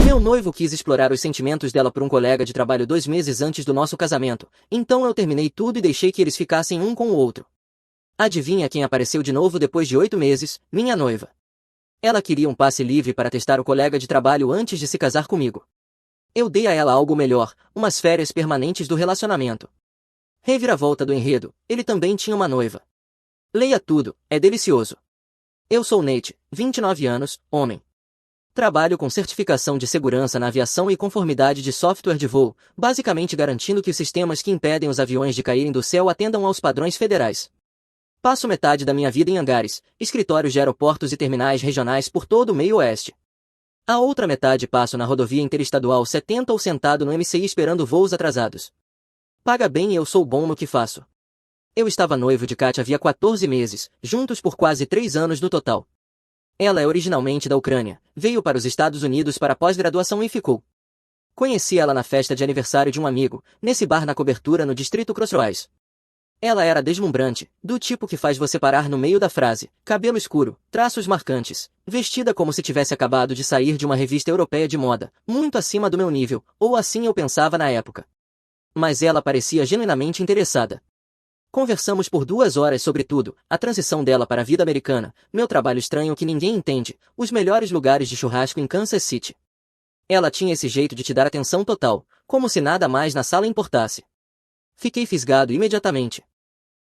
Meu noivo quis explorar os sentimentos dela por um colega de trabalho 2 meses antes do nosso casamento, então eu terminei tudo e deixei que eles ficassem um com o outro. Adivinha quem apareceu de novo depois de 8 meses? Minha noiva. Ela queria um passe livre para testar o colega de trabalho antes de se casar comigo. Eu dei a ela algo melhor, umas férias permanentes do relacionamento. Reviravolta do enredo, ele também tinha uma noiva. Leia tudo, é delicioso. Eu sou Nate, 29 anos, homem. Trabalho com certificação de segurança na aviação e conformidade de software de voo, basicamente garantindo que os sistemas que impedem os aviões de caírem do céu atendam aos padrões federais. Passo metade da minha vida em hangares, escritórios de aeroportos e terminais regionais por todo o meio-oeste. A outra metade passo na rodovia interestadual 70 ou sentado no MCI esperando voos atrasados. Paga bem e eu sou bom no que faço. Eu estava noivo de Katia havia 14 meses, juntos por quase 3 anos no total. Ela é originalmente da Ucrânia, veio para os Estados Unidos para pós-graduação e ficou. Conheci ela na festa de aniversário de um amigo, nesse bar na cobertura no distrito Crossroads. Ela era deslumbrante, do tipo que faz você parar no meio da frase, cabelo escuro, traços marcantes, vestida como se tivesse acabado de sair de uma revista europeia de moda, muito acima do meu nível, ou assim eu pensava na época. Mas ela parecia genuinamente interessada. Conversamos por 2 horas sobre tudo, a transição dela para a vida americana, meu trabalho estranho que ninguém entende, os melhores lugares de churrasco em Kansas City. Ela tinha esse jeito de te dar atenção total, como se nada mais na sala importasse. Fiquei fisgado imediatamente.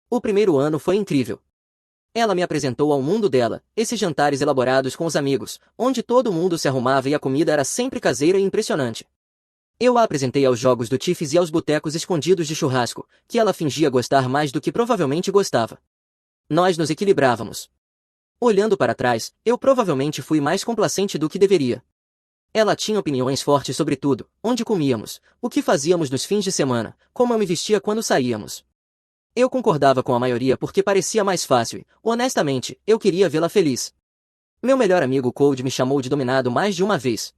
O primeiro ano foi incrível. Ela me apresentou ao mundo dela, esses jantares elaborados com os amigos, onde todo mundo se arrumava e a comida era sempre caseira e impressionante. Eu a apresentei aos jogos do Tiffes e aos botecos escondidos de churrasco, que ela fingia gostar mais do que provavelmente gostava. Nós nos equilibrávamos. Olhando para trás, eu provavelmente fui mais complacente do que deveria. Ela tinha opiniões fortes sobre tudo, onde comíamos, o que fazíamos nos fins de semana, como eu me vestia quando saíamos. Eu concordava com a maioria porque parecia mais fácil e, honestamente, eu queria vê-la feliz. Meu melhor amigo Cold me chamou de dominado mais de uma vez.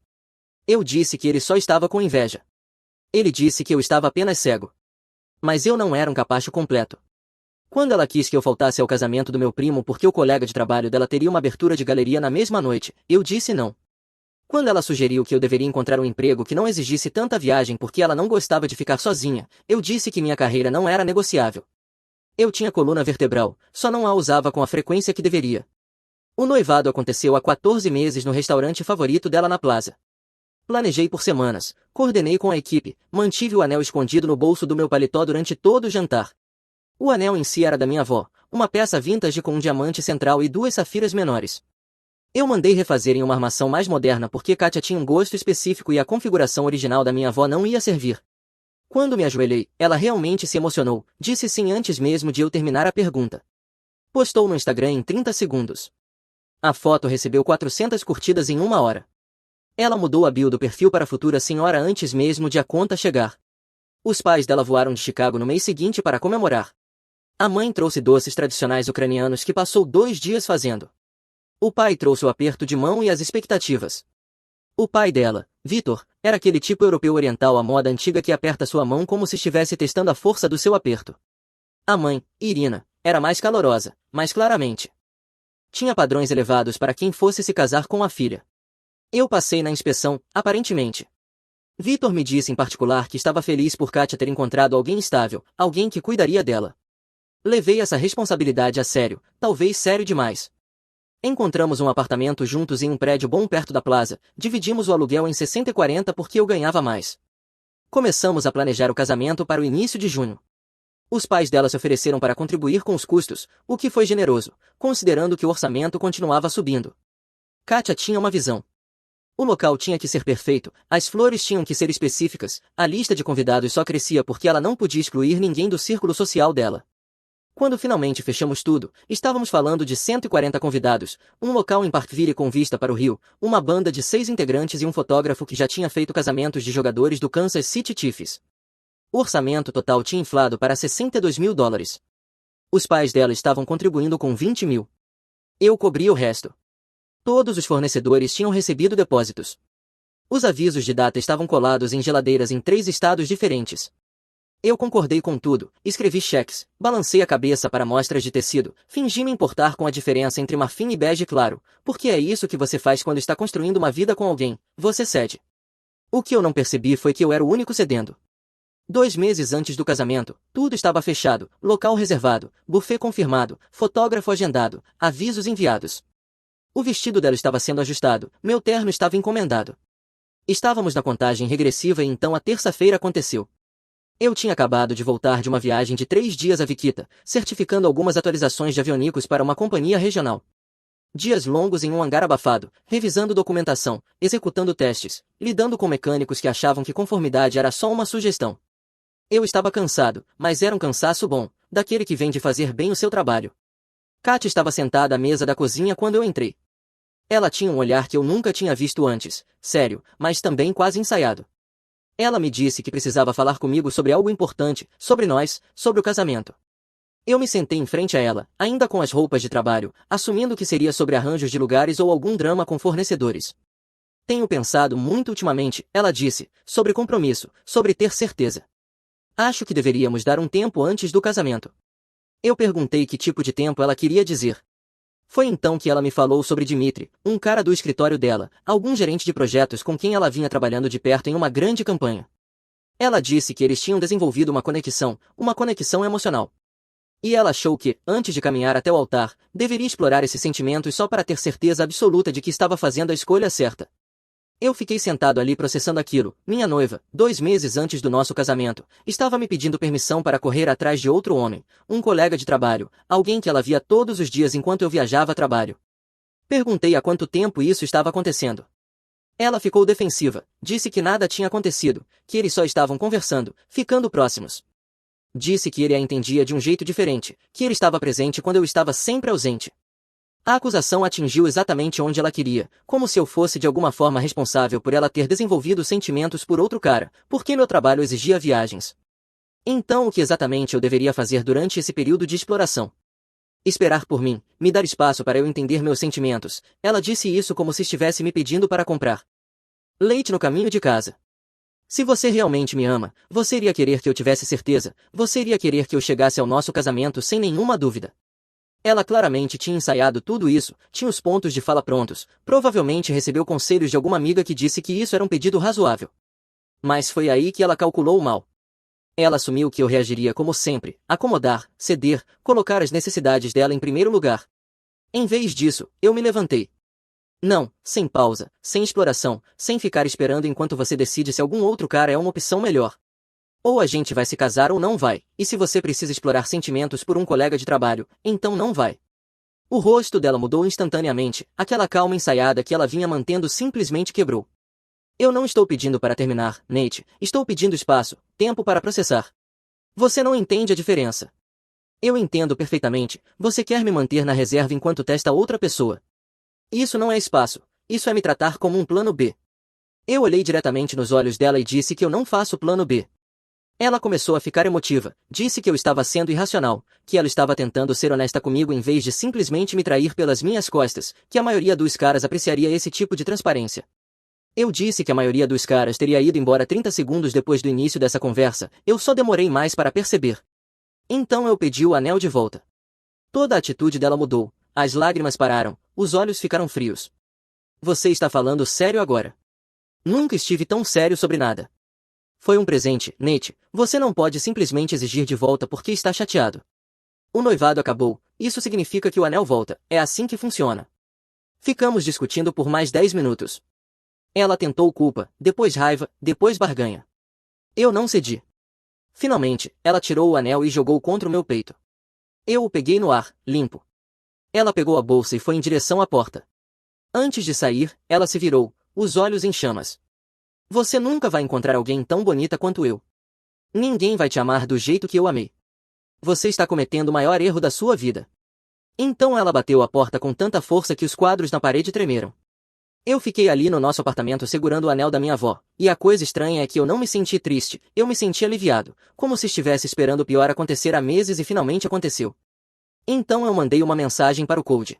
Eu disse que ele só estava com inveja. Ele disse que eu estava apenas cego. Mas eu não era um capacho completo. Quando ela quis que eu faltasse ao casamento do meu primo porque o colega de trabalho dela teria uma abertura de galeria na mesma noite, eu disse não. Quando ela sugeriu que eu deveria encontrar um emprego que não exigisse tanta viagem porque ela não gostava de ficar sozinha, eu disse que minha carreira não era negociável. Eu tinha coluna vertebral, só não a usava com a frequência que deveria. O noivado aconteceu há 14 meses no restaurante favorito dela na Plaza. Planejei por semanas, coordenei com a equipe, mantive o anel escondido no bolso do meu paletó durante todo o jantar. O anel em si era da minha avó, uma peça vintage com um diamante central e 2 safiras menores. Eu mandei refazer em uma armação mais moderna porque Katia tinha um gosto específico e a configuração original da minha avó não ia servir. Quando me ajoelhei, ela realmente se emocionou, disse sim antes mesmo de eu terminar a pergunta. Postou no Instagram em 30 segundos. A foto recebeu 400 curtidas em 1 hora. Ela mudou a bio do perfil para futura senhora antes mesmo de a conta chegar. Os pais dela voaram de Chicago no mês seguinte para comemorar. A mãe trouxe doces tradicionais ucranianos que passou 2 dias fazendo. O pai trouxe o aperto de mão e as expectativas. O pai dela, Vitor, era aquele tipo europeu oriental à moda antiga que aperta sua mão como se estivesse testando a força do seu aperto. A mãe, Irina, era mais calorosa, mas claramente tinha padrões elevados para quem fosse se casar com a filha. Eu passei na inspeção, aparentemente. Vitor me disse em particular que estava feliz por Katia ter encontrado alguém estável, alguém que cuidaria dela. Levei essa responsabilidade a sério, talvez sério demais. Encontramos um apartamento juntos em um prédio bom perto da plaza, dividimos o aluguel em 60 e 40 porque eu ganhava mais. Começamos a planejar o casamento para o início de junho. Os pais dela se ofereceram para contribuir com os custos, o que foi generoso, considerando que o orçamento continuava subindo. Katia tinha uma visão. O local tinha que ser perfeito, as flores tinham que ser específicas, a lista de convidados só crescia porque ela não podia excluir ninguém do círculo social dela. Quando finalmente fechamos tudo, estávamos falando de 140 convidados, um local em Parkville com vista para o rio, uma banda de 6 integrantes e um fotógrafo que já tinha feito casamentos de jogadores do Kansas City Chiefs. O orçamento total tinha inflado para $62 mil. Os pais dela estavam contribuindo com 20 mil. Eu cobria o resto. Todos os fornecedores tinham recebido depósitos. Os avisos de data estavam colados em geladeiras em 3 estados diferentes. Eu concordei com tudo, escrevi cheques, balancei a cabeça para amostras de tecido, fingi me importar com a diferença entre marfim e bege claro, porque é isso que você faz quando está construindo uma vida com alguém, você cede. O que eu não percebi foi que eu era o único cedendo. 2 meses antes do casamento, tudo estava fechado, local reservado, buffet confirmado, fotógrafo agendado, avisos enviados. O vestido dela estava sendo ajustado, meu terno estava encomendado. Estávamos na contagem regressiva e então a terça-feira aconteceu. Eu tinha acabado de voltar de uma viagem de 3 dias a Viquita, certificando algumas atualizações de aviônicos para uma companhia regional. Dias longos em um hangar abafado, revisando documentação, executando testes, lidando com mecânicos que achavam que conformidade era só uma sugestão. Eu estava cansado, mas era um cansaço bom, daquele que vem de fazer bem o seu trabalho. Katia estava sentada à mesa da cozinha quando eu entrei. Ela tinha um olhar que eu nunca tinha visto antes, sério, mas também quase ensaiado. Ela me disse que precisava falar comigo sobre algo importante, sobre nós, sobre o casamento. Eu me sentei em frente a ela, ainda com as roupas de trabalho, assumindo que seria sobre arranjos de lugares ou algum drama com fornecedores. Tenho pensado muito ultimamente, ela disse, sobre compromisso, sobre ter certeza. Acho que deveríamos dar um tempo antes do casamento. Eu perguntei que tipo de tempo ela queria dizer. Foi então que ela me falou sobre Dmitry, um cara do escritório dela, algum gerente de projetos com quem ela vinha trabalhando de perto em uma grande campanha. Ela disse que eles tinham desenvolvido uma conexão emocional. E ela achou que, antes de caminhar até o altar, deveria explorar esses sentimentos só para ter certeza absoluta de que estava fazendo a escolha certa. Eu fiquei sentado ali processando aquilo. Minha noiva, 2 meses antes do nosso casamento, estava me pedindo permissão para correr atrás de outro homem, um colega de trabalho, alguém que ela via todos os dias enquanto eu viajava a trabalho. Perguntei há quanto tempo isso estava acontecendo. Ela ficou defensiva, disse que nada tinha acontecido, que eles só estavam conversando, ficando próximos. Disse que ele a entendia de um jeito diferente, que ele estava presente quando eu estava sempre ausente. A acusação atingiu exatamente onde ela queria, como se eu fosse de alguma forma responsável por ela ter desenvolvido sentimentos por outro cara, porque meu trabalho exigia viagens. Então o que exatamente eu deveria fazer durante esse período de exploração? Esperar por mim, me dar espaço para eu entender meus sentimentos. Ela disse isso como se estivesse me pedindo para comprar leite no caminho de casa. Se você realmente me ama, você iria querer que eu tivesse certeza, você iria querer que eu chegasse ao nosso casamento sem nenhuma dúvida. Ela claramente tinha ensaiado tudo isso, tinha os pontos de fala prontos, provavelmente recebeu conselhos de alguma amiga que disse que isso era um pedido razoável. Mas foi aí que ela calculou mal. Ela assumiu que eu reagiria como sempre, acomodar, ceder, colocar as necessidades dela em primeiro lugar. Em vez disso, eu me levantei. Não, sem pausa, sem exploração, sem ficar esperando enquanto você decide se algum outro cara é uma opção melhor. Ou a gente vai se casar ou não vai, e se você precisa explorar sentimentos por um colega de trabalho, então não vai. O rosto dela mudou instantaneamente, aquela calma ensaiada que ela vinha mantendo simplesmente quebrou. Eu não estou pedindo para terminar, Nate, estou pedindo espaço, tempo para processar. Você não entende a diferença. Eu entendo perfeitamente, você quer me manter na reserva enquanto testa outra pessoa. Isso não é espaço, isso é me tratar como um plano B. Eu olhei diretamente nos olhos dela e disse que eu não faço plano B. Ela começou a ficar emotiva, disse que eu estava sendo irracional, que ela estava tentando ser honesta comigo em vez de simplesmente me trair pelas minhas costas, que a maioria dos caras apreciaria esse tipo de transparência. Eu disse que a maioria dos caras teria ido embora 30 segundos depois do início dessa conversa, eu só demorei mais para perceber. Então eu pedi o anel de volta. Toda a atitude dela mudou, as lágrimas pararam, os olhos ficaram frios. Você está falando sério agora? Nunca estive tão sério sobre nada. Foi um presente, Nate, você não pode simplesmente exigir de volta porque está chateado. O noivado acabou, isso significa que o anel volta, é assim que funciona. Ficamos discutindo por mais 10 minutos. Ela tentou culpa, depois raiva, depois barganha. Eu não cedi. Finalmente, ela tirou o anel e jogou contra o meu peito. Eu o peguei no ar, limpo. Ela pegou a bolsa e foi em direção à porta. Antes de sair, ela se virou, os olhos em chamas. Você nunca vai encontrar alguém tão bonita quanto eu. Ninguém vai te amar do jeito que eu amei. Você está cometendo o maior erro da sua vida. Então ela bateu a porta com tanta força que os quadros na parede tremeram. Eu fiquei ali no nosso apartamento segurando o anel da minha avó, e a coisa estranha é que eu não me senti triste, eu me senti aliviado, como se estivesse esperando o pior acontecer há meses e finalmente aconteceu. Então eu mandei uma mensagem para o Code.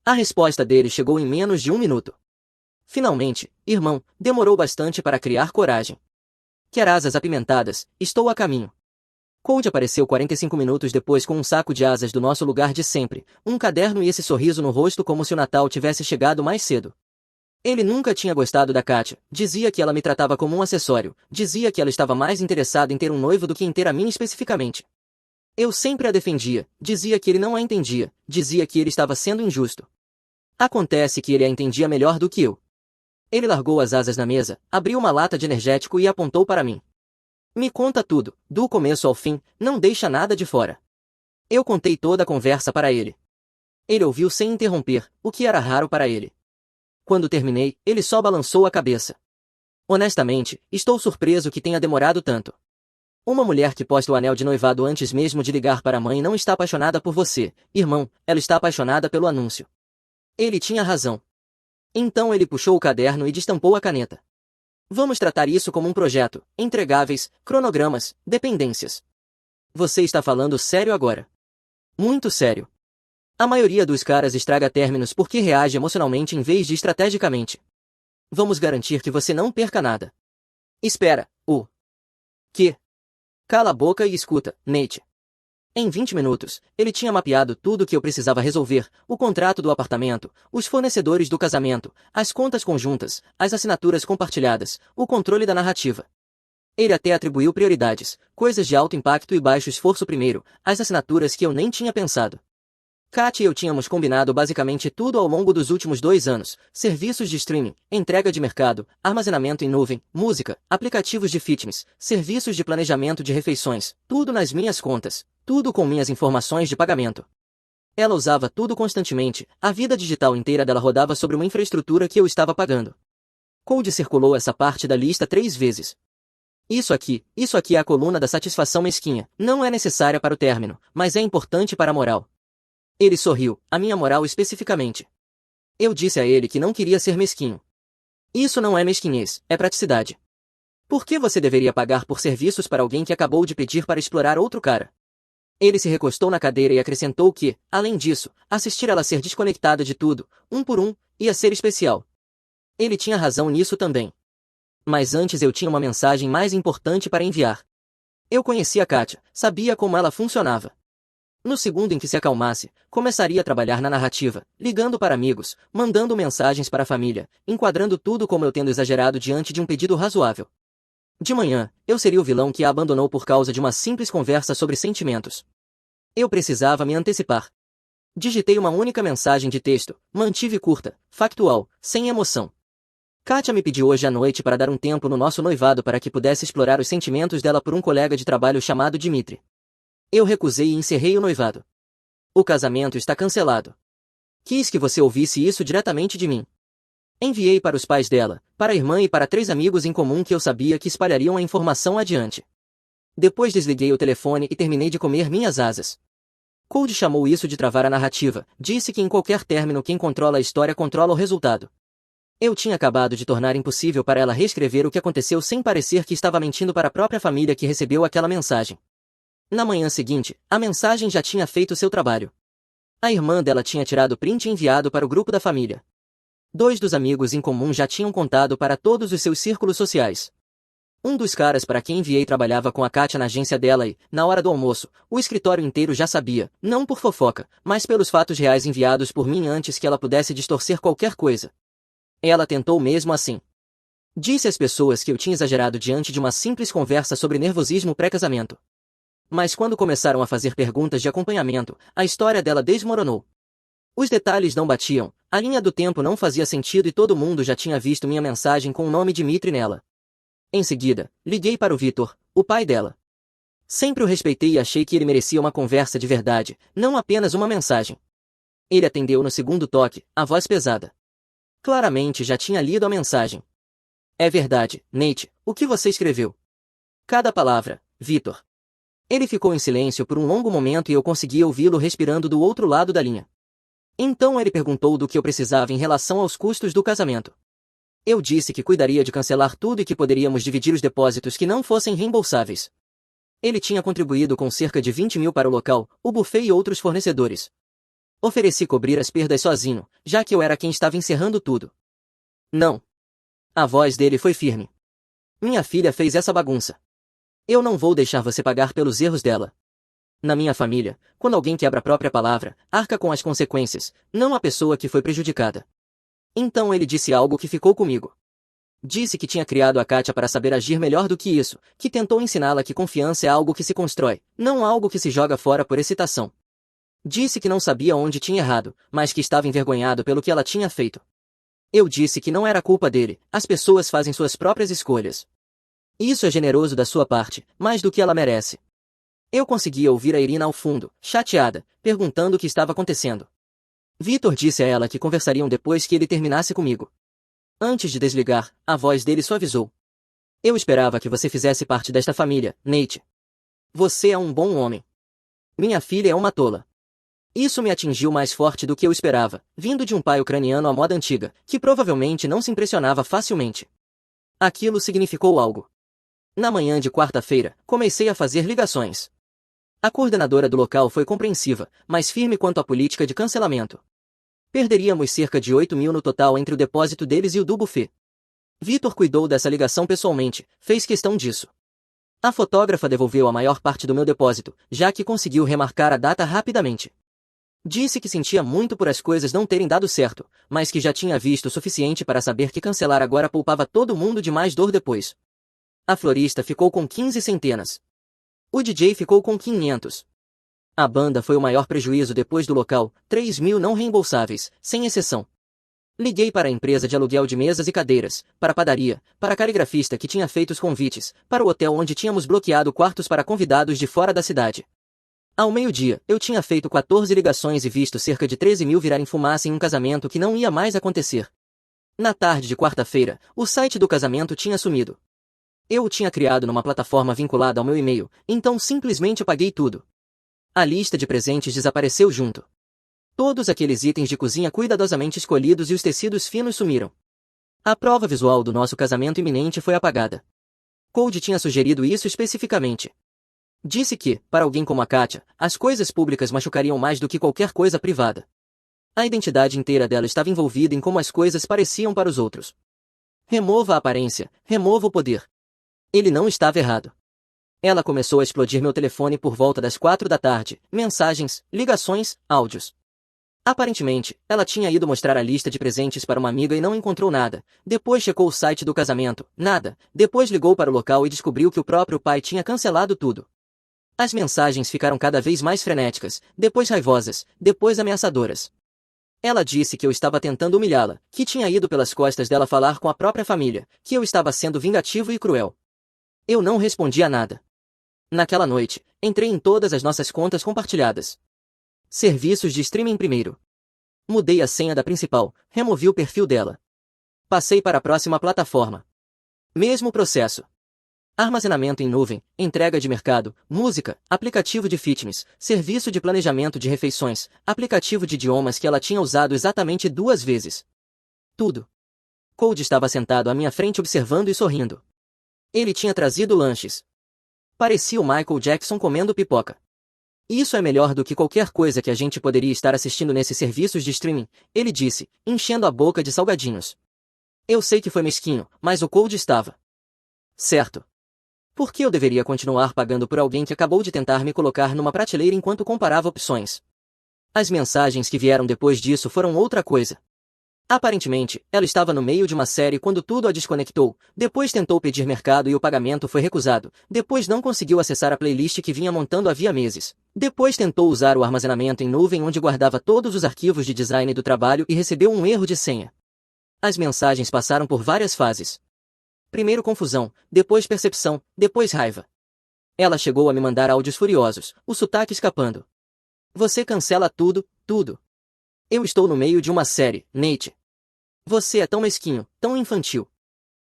A resposta dele chegou em menos de 1 minuto. Finalmente, irmão, demorou bastante para criar coragem. Quer asas apimentadas, estou a caminho. Code apareceu 45 minutos depois com um saco de asas do nosso lugar de sempre, um caderno e esse sorriso no rosto como se o Natal tivesse chegado mais cedo. Ele nunca tinha gostado da Kátia, dizia que ela me tratava como um acessório, dizia que ela estava mais interessada em ter um noivo do que em ter a mim especificamente. Eu sempre a defendia, dizia que ele não a entendia, dizia que ele estava sendo injusto. Acontece que ele a entendia melhor do que eu. Ele largou as asas na mesa, abriu uma lata de energético e apontou para mim. Me conta tudo, do começo ao fim, não deixa nada de fora. Eu contei toda a conversa para ele. Ele ouviu sem interromper, o que era raro para ele. Quando terminei, ele só balançou a cabeça. Honestamente, estou surpreso que tenha demorado tanto. Uma mulher que posta o anel de noivado antes mesmo de ligar para a mãe não está apaixonada por você, irmão, ela está apaixonada pelo anúncio. Ele tinha razão. Então ele puxou o caderno e destampou a caneta. Vamos tratar isso como um projeto, entregáveis, cronogramas, dependências. Você está falando sério agora? Muito sério. A maioria dos caras estraga términos porque reage emocionalmente em vez de estrategicamente. Vamos garantir que você não perca nada. Espera, o quê? Cala a boca e escuta, Nate. Em 20 minutos, ele tinha mapeado tudo o que eu precisava resolver, o contrato do apartamento, os fornecedores do casamento, as contas conjuntas, as assinaturas compartilhadas, o controle da narrativa. Ele até atribuiu prioridades, coisas de alto impacto e baixo esforço primeiro, as assinaturas que eu nem tinha pensado. Kat e eu tínhamos combinado basicamente tudo ao longo dos últimos 2 anos, serviços de streaming, entrega de mercado, armazenamento em nuvem, música, aplicativos de fitness, serviços de planejamento de refeições, tudo nas minhas contas, tudo com minhas informações de pagamento. Ela usava tudo constantemente, a vida digital inteira dela rodava sobre uma infraestrutura que eu estava pagando. Code circulou essa parte da lista 3 vezes. Isso aqui é a coluna da satisfação mesquinha, não é necessária para o término, mas é importante para a moral. Ele sorriu, a minha moral especificamente. Eu disse a ele que não queria ser mesquinho. Isso não é mesquinhez, é praticidade. Por que você deveria pagar por serviços para alguém que acabou de pedir para explorar outro cara? Ele se recostou na cadeira e acrescentou que, além disso, assistir ela ser desconectada de tudo, um por um, ia ser especial. Ele tinha razão nisso também. Mas antes eu tinha uma mensagem mais importante para enviar. Eu conhecia Kátia, sabia como ela funcionava. No segundo em que se acalmasse, começaria a trabalhar na narrativa, ligando para amigos, mandando mensagens para a família, enquadrando tudo como eu tendo exagerado diante de um pedido razoável. De manhã, eu seria o vilão que a abandonou por causa de uma simples conversa sobre sentimentos. Eu precisava me antecipar. Digitei uma única mensagem de texto, mantive curta, factual, sem emoção. Kátia me pediu hoje à noite para dar um tempo no nosso noivado para que pudesse explorar os sentimentos dela por um colega de trabalho chamado Dimitri. Eu recusei e encerrei o noivado. O casamento está cancelado. Quis que você ouvisse isso diretamente de mim. Enviei para os pais dela, para a irmã e para 3 amigos em comum que eu sabia que espalhariam a informação adiante. Depois desliguei o telefone e terminei de comer minhas asas. Code chamou isso de travar a narrativa, disse que em qualquer término quem controla a história controla o resultado. Eu tinha acabado de tornar impossível para ela reescrever o que aconteceu sem parecer que estava mentindo para a própria família que recebeu aquela mensagem. Na manhã seguinte, a mensagem já tinha feito seu trabalho. A irmã dela tinha tirado print e enviado para o grupo da família. 2 dos amigos em comum já tinham contado para todos os seus círculos sociais. Um dos caras para quem enviei trabalhava com a Kátia na agência dela e, na hora do almoço, o escritório inteiro já sabia, não por fofoca, mas pelos fatos reais enviados por mim antes que ela pudesse distorcer qualquer coisa. Ela tentou mesmo assim. Disse às pessoas que eu tinha exagerado diante de uma simples conversa sobre nervosismo pré-casamento. Mas quando começaram a fazer perguntas de acompanhamento, a história dela desmoronou. Os detalhes não batiam, a linha do tempo não fazia sentido e todo mundo já tinha visto minha mensagem com o nome Dimitri nela. Em seguida, liguei para o Vitor, o pai dela. Sempre o respeitei e achei que ele merecia uma conversa de verdade, não apenas uma mensagem. Ele atendeu no segundo toque, a voz pesada. Claramente já tinha lido a mensagem. É verdade, Nate, o que você escreveu? Cada palavra, Vitor. Ele ficou em silêncio por um longo momento e eu conseguia ouvi-lo respirando do outro lado da linha. Então ele perguntou do que eu precisava em relação aos custos do casamento. Eu disse que cuidaria de cancelar tudo e que poderíamos dividir os depósitos que não fossem reembolsáveis. Ele tinha contribuído com cerca de 20 mil para o local, o buffet e outros fornecedores. Ofereci cobrir as perdas sozinho, já que eu era quem estava encerrando tudo. Não. A voz dele foi firme. Minha filha fez essa bagunça. Eu não vou deixar você pagar pelos erros dela. Na minha família, quando alguém quebra a própria palavra, arca com as consequências, não a pessoa que foi prejudicada. Então ele disse algo que ficou comigo. Disse que tinha criado a Kátia para saber agir melhor do que isso, que tentou ensiná-la que confiança é algo que se constrói, não algo que se joga fora por excitação. Disse que não sabia onde tinha errado, mas que estava envergonhado pelo que ela tinha feito. Eu disse que não era culpa dele, as pessoas fazem suas próprias escolhas. Isso é generoso da sua parte, mais do que ela merece. Eu conseguia ouvir a Irina ao fundo, chateada, perguntando o que estava acontecendo. Vitor disse a ela que conversariam depois que ele terminasse comigo. Antes de desligar, a voz dele suavizou. Eu esperava que você fizesse parte desta família, Nate. Você é um bom homem. Minha filha é uma tola. Isso me atingiu mais forte do que eu esperava, vindo de um pai ucraniano à moda antiga, que provavelmente não se impressionava facilmente. Aquilo significou algo. Na manhã de quarta-feira, comecei a fazer ligações. A coordenadora do local foi compreensiva, mas firme quanto à política de cancelamento. Perderíamos cerca de 8 mil no total entre o depósito deles e o do buffet. Vitor cuidou dessa ligação pessoalmente, fez questão disso. A fotógrafa devolveu a maior parte do meu depósito, já que conseguiu remarcar a data rapidamente. Disse que sentia muito por as coisas não terem dado certo, mas que já tinha visto o suficiente para saber que cancelar agora poupava todo mundo de mais dor depois. A florista ficou com 15 centenas. O DJ ficou com 500. A banda foi o maior prejuízo depois do local, 3 mil não reembolsáveis, sem exceção. Liguei para a empresa de aluguel de mesas e cadeiras, para a padaria, para a caligrafista que tinha feito os convites, para o hotel onde tínhamos bloqueado quartos para convidados de fora da cidade. Ao meio-dia, eu tinha feito 14 ligações e visto cerca de 13 mil virarem fumaça em um casamento que não ia mais acontecer. Na tarde de quarta-feira, o site do casamento tinha sumido. Eu o tinha criado numa plataforma vinculada ao meu e-mail, então simplesmente apaguei tudo. A lista de presentes desapareceu junto. Todos aqueles itens de cozinha cuidadosamente escolhidos e os tecidos finos sumiram. A prova visual do nosso casamento iminente foi apagada. Cody tinha sugerido isso especificamente. Disse que, para alguém como a Kátia, as coisas públicas machucariam mais do que qualquer coisa privada. A identidade inteira dela estava envolvida em como as coisas pareciam para os outros. Remova a aparência, remova o poder. Ele não estava errado. Ela começou a explodir meu telefone por volta das 4 da tarde, mensagens, ligações, áudios. Aparentemente, ela tinha ido mostrar a lista de presentes para uma amiga e não encontrou nada. Depois checou o site do casamento, nada. Depois ligou para o local e descobriu que o próprio pai tinha cancelado tudo. As mensagens ficaram cada vez mais frenéticas, depois raivosas, depois ameaçadoras. Ela disse que eu estava tentando humilhá-la, que tinha ido pelas costas dela falar com a própria família, que eu estava sendo vingativo e cruel. Eu não respondi a nada. Naquela noite, entrei em todas as nossas contas compartilhadas. Serviços de streaming primeiro. Mudei a senha da principal, removi o perfil dela. Passei para a próxima plataforma. Mesmo processo. Armazenamento em nuvem, entrega de mercado, música, aplicativo de fitness, serviço de planejamento de refeições, aplicativo de idiomas que ela tinha usado exatamente 2 vezes. Tudo. Cody estava sentado à minha frente observando e sorrindo. Ele tinha trazido lanches. Parecia o Michael Jackson comendo pipoca. Isso é melhor do que qualquer coisa que a gente poderia estar assistindo nesses serviços de streaming, ele disse, enchendo a boca de salgadinhos. Eu sei que foi mesquinho, mas o Cody estava certo. Por que eu deveria continuar pagando por alguém que acabou de tentar me colocar numa prateleira enquanto comparava opções? As mensagens que vieram depois disso foram outra coisa. Aparentemente, ela estava no meio de uma série quando tudo a desconectou, depois tentou pedir mercado e o pagamento foi recusado, depois não conseguiu acessar a playlist que vinha montando havia meses, depois tentou usar o armazenamento em nuvem onde guardava todos os arquivos de design do trabalho e recebeu um erro de senha. As mensagens passaram por várias fases. Primeiro confusão, depois percepção, depois raiva. Ela chegou a me mandar áudios furiosos, o sotaque escapando. Você cancela tudo, tudo. Eu estou no meio de uma série, Nate. Você é tão mesquinho, tão infantil.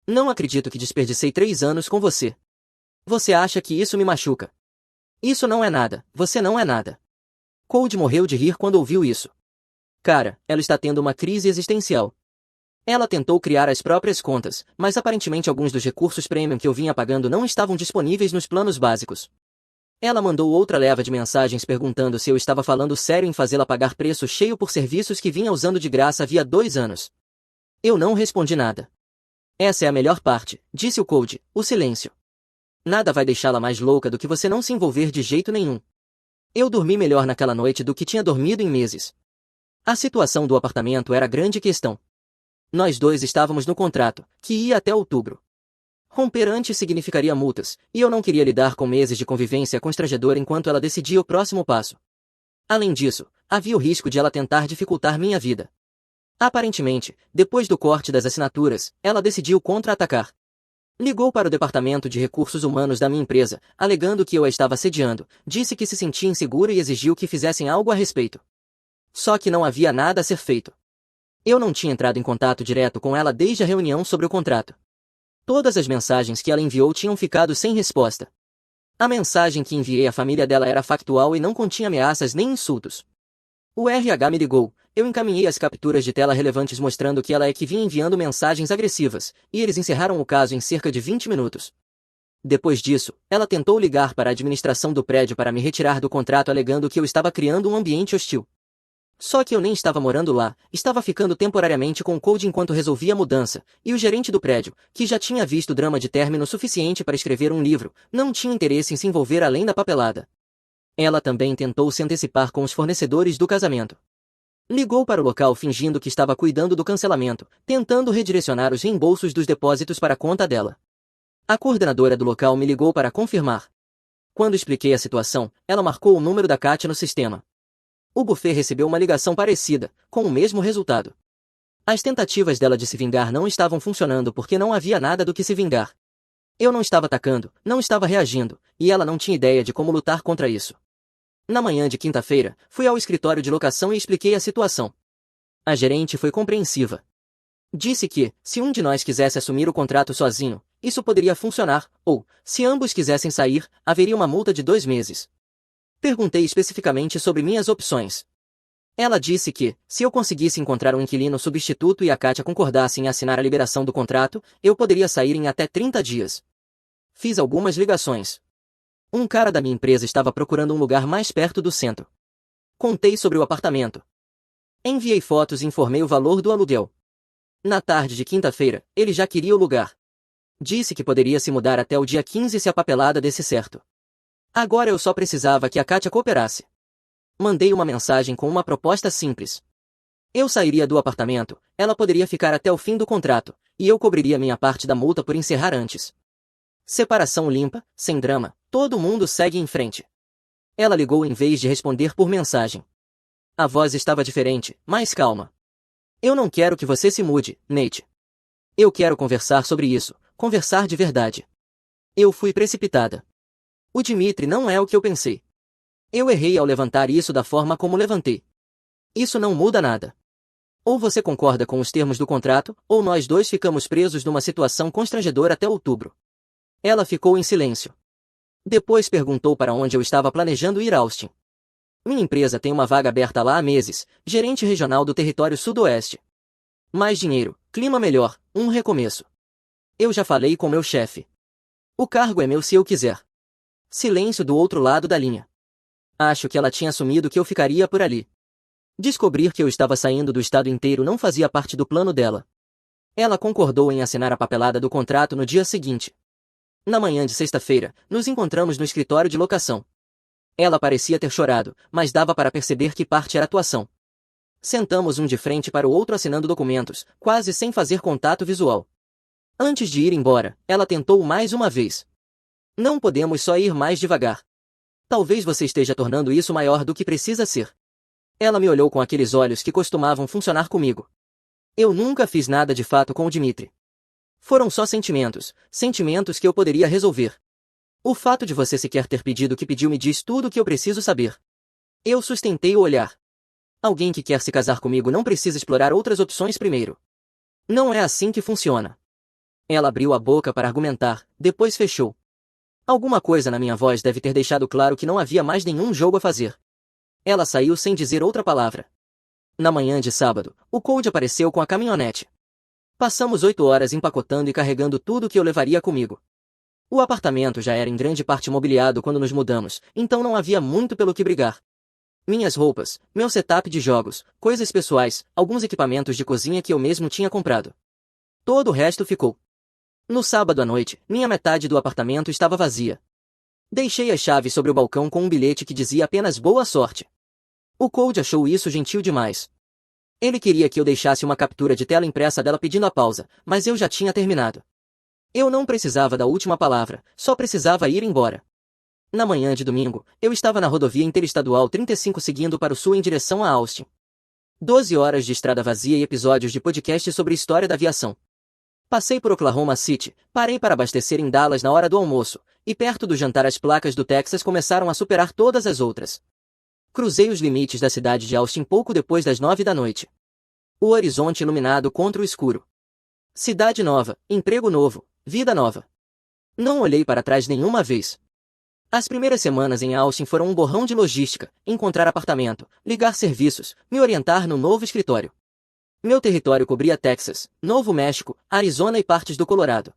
Não acredito que desperdicei 3 anos com você. Você acha que isso me machuca? Isso não é nada, você não é nada. Cody morreu de rir quando ouviu isso. Cara, ela está tendo uma crise existencial. Ela tentou criar as próprias contas, mas aparentemente alguns dos recursos premium que eu vinha pagando não estavam disponíveis nos planos básicos. Ela mandou outra leva de mensagens perguntando se eu estava falando sério em fazê-la pagar preço cheio por serviços que vinha usando de graça havia 2 anos. Eu não respondi nada. Essa é a melhor parte, disse o Cody, o silêncio. Nada vai deixá-la mais louca do que você não se envolver de jeito nenhum. Eu dormi melhor naquela noite do que tinha dormido em meses. A situação do apartamento era a grande questão. Nós dois estávamos no contrato, que ia até outubro. Romper antes significaria multas, e eu não queria lidar com meses de convivência constrangedora enquanto ela decidia o próximo passo. Além disso, havia o risco de ela tentar dificultar minha vida. Aparentemente, depois do corte das assinaturas, ela decidiu contra-atacar. Ligou para o departamento de recursos humanos da minha empresa, alegando que eu a estava assediando, disse que se sentia insegura e exigiu que fizessem algo a respeito. Só que não havia nada a ser feito. Eu não tinha entrado em contato direto com ela desde a reunião sobre o contrato. Todas as mensagens que ela enviou tinham ficado sem resposta. A mensagem que enviei à família dela era factual e não continha ameaças nem insultos. O RH me ligou, eu encaminhei as capturas de tela relevantes mostrando que ela é que vinha enviando mensagens agressivas, e eles encerraram o caso em cerca de 20 minutos. Depois disso, ela tentou ligar para a administração do prédio para me retirar do contrato alegando que eu estava criando um ambiente hostil. Só que eu nem estava morando lá, estava ficando temporariamente com o Code enquanto resolvia a mudança, e o gerente do prédio, que já tinha visto drama de término suficiente para escrever um livro, não tinha interesse em se envolver além da papelada. Ela também tentou se antecipar com os fornecedores do casamento. Ligou para o local fingindo que estava cuidando do cancelamento, tentando redirecionar os reembolsos dos depósitos para a conta dela. A coordenadora do local me ligou para confirmar. Quando expliquei a situação, ela marcou o número da Kátia no sistema. O buffet recebeu uma ligação parecida, com o mesmo resultado. As tentativas dela de se vingar não estavam funcionando porque não havia nada do que se vingar. Eu não estava atacando, não estava reagindo, e ela não tinha ideia de como lutar contra isso. Na manhã de quinta-feira, fui ao escritório de locação e expliquei a situação. A gerente foi compreensiva. Disse que, se um de nós quisesse assumir o contrato sozinho, isso poderia funcionar, ou, se ambos quisessem sair, haveria uma multa de 2 meses. Perguntei especificamente sobre minhas opções. Ela disse que, se eu conseguisse encontrar um inquilino substituto e a Kátia concordasse em assinar a liberação do contrato, eu poderia sair em até 30 dias. Fiz algumas ligações. Um cara da minha empresa estava procurando um lugar mais perto do centro. Contei sobre o apartamento. Enviei fotos e informei o valor do aluguel. Na tarde de quinta-feira, ele já queria o lugar. Disse que poderia se mudar até o dia 15 se a papelada desse certo. Agora eu só precisava que a Kátia cooperasse. Mandei uma mensagem com uma proposta simples. Eu sairia do apartamento, ela poderia ficar até o fim do contrato, e eu cobriria minha parte da multa por encerrar antes. Separação limpa, sem drama, todo mundo segue em frente. Ela ligou em vez de responder por mensagem. A voz estava diferente, mais calma. Eu não quero que você se mude, Nate. Eu quero conversar sobre isso, conversar de verdade. Eu fui precipitada. O Dmitry não é o que eu pensei. Eu errei ao levantar isso da forma como levantei. Isso não muda nada. Ou você concorda com os termos do contrato, ou nós dois ficamos presos numa situação constrangedora até outubro. Ela ficou em silêncio. Depois perguntou para onde eu estava planejando ir a Austin. Minha empresa tem uma vaga aberta lá há meses, gerente regional do território sudoeste. Mais dinheiro, clima melhor, um recomeço. Eu já falei com meu chefe. O cargo é meu se eu quiser. Silêncio do outro lado da linha. Acho que ela tinha assumido que eu ficaria por ali. Descobrir que eu estava saindo do estado inteiro não fazia parte do plano dela. Ela concordou em assinar a papelada do contrato no dia seguinte. Na manhã de sexta-feira, nos encontramos no escritório de locação. Ela parecia ter chorado, mas dava para perceber que parte era atuação. Sentamos um de frente para o outro assinando documentos, quase sem fazer contato visual. Antes de ir embora, ela tentou mais uma vez. Não podemos só ir mais devagar. Talvez você esteja tornando isso maior do que precisa ser. Ela me olhou com aqueles olhos que costumavam funcionar comigo. Eu nunca fiz nada de fato com o Dmitry. Foram só sentimentos, sentimentos que eu poderia resolver. O fato de você sequer ter pedido o que pediu me diz tudo o que eu preciso saber. Eu sustentei o olhar. Alguém que quer se casar comigo não precisa explorar outras opções primeiro. Não é assim que funciona. Ela abriu a boca para argumentar, depois fechou. Alguma coisa na minha voz deve ter deixado claro que não havia mais nenhum jogo a fazer. Ela saiu sem dizer outra palavra. Na manhã de sábado, o Code apareceu com a caminhonete. Passamos 8 horas empacotando e carregando tudo que eu levaria comigo. O apartamento já era em grande parte mobiliado quando nos mudamos, então não havia muito pelo que brigar. Minhas roupas, meu setup de jogos, coisas pessoais, alguns equipamentos de cozinha que eu mesmo tinha comprado. Todo o resto ficou. No sábado à noite, minha metade do apartamento estava vazia. Deixei as chaves sobre o balcão com um bilhete que dizia apenas boa sorte. O Code achou isso gentil demais. Ele queria que eu deixasse uma captura de tela impressa dela pedindo a pausa, mas eu já tinha terminado. Eu não precisava da última palavra, só precisava ir embora. Na manhã de domingo, eu estava na rodovia interestadual 35 seguindo para o sul em direção a Austin. 12 horas de estrada vazia e episódios de podcast sobre história da aviação. Passei por Oklahoma City, parei para abastecer em Dallas na hora do almoço, e perto do jantar as placas do Texas começaram a superar todas as outras. Cruzei os limites da cidade de Austin pouco depois das 9 da noite. O horizonte iluminado contra o escuro. Cidade nova, emprego novo, vida nova. Não olhei para trás nenhuma vez. As primeiras semanas em Austin foram um borrão de logística, encontrar apartamento, ligar serviços, me orientar no novo escritório. Meu território cobria Texas, Novo México, Arizona e partes do Colorado.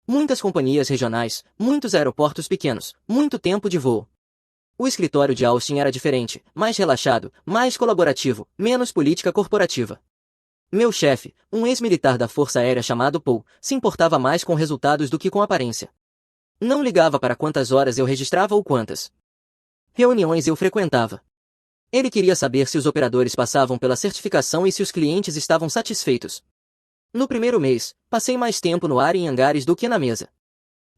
Muitas companhias regionais, muitos aeroportos pequenos, muito tempo de voo. O escritório de Austin era diferente, mais relaxado, mais colaborativo, menos política corporativa. Meu chefe, um ex-militar da Força Aérea chamado Paul, se importava mais com resultados do que com aparência. Não ligava para quantas horas eu registrava ou quantas reuniões eu frequentava. Ele queria saber se os operadores passavam pela certificação e se os clientes estavam satisfeitos. No primeiro mês, passei mais tempo no ar e em hangares do que na mesa.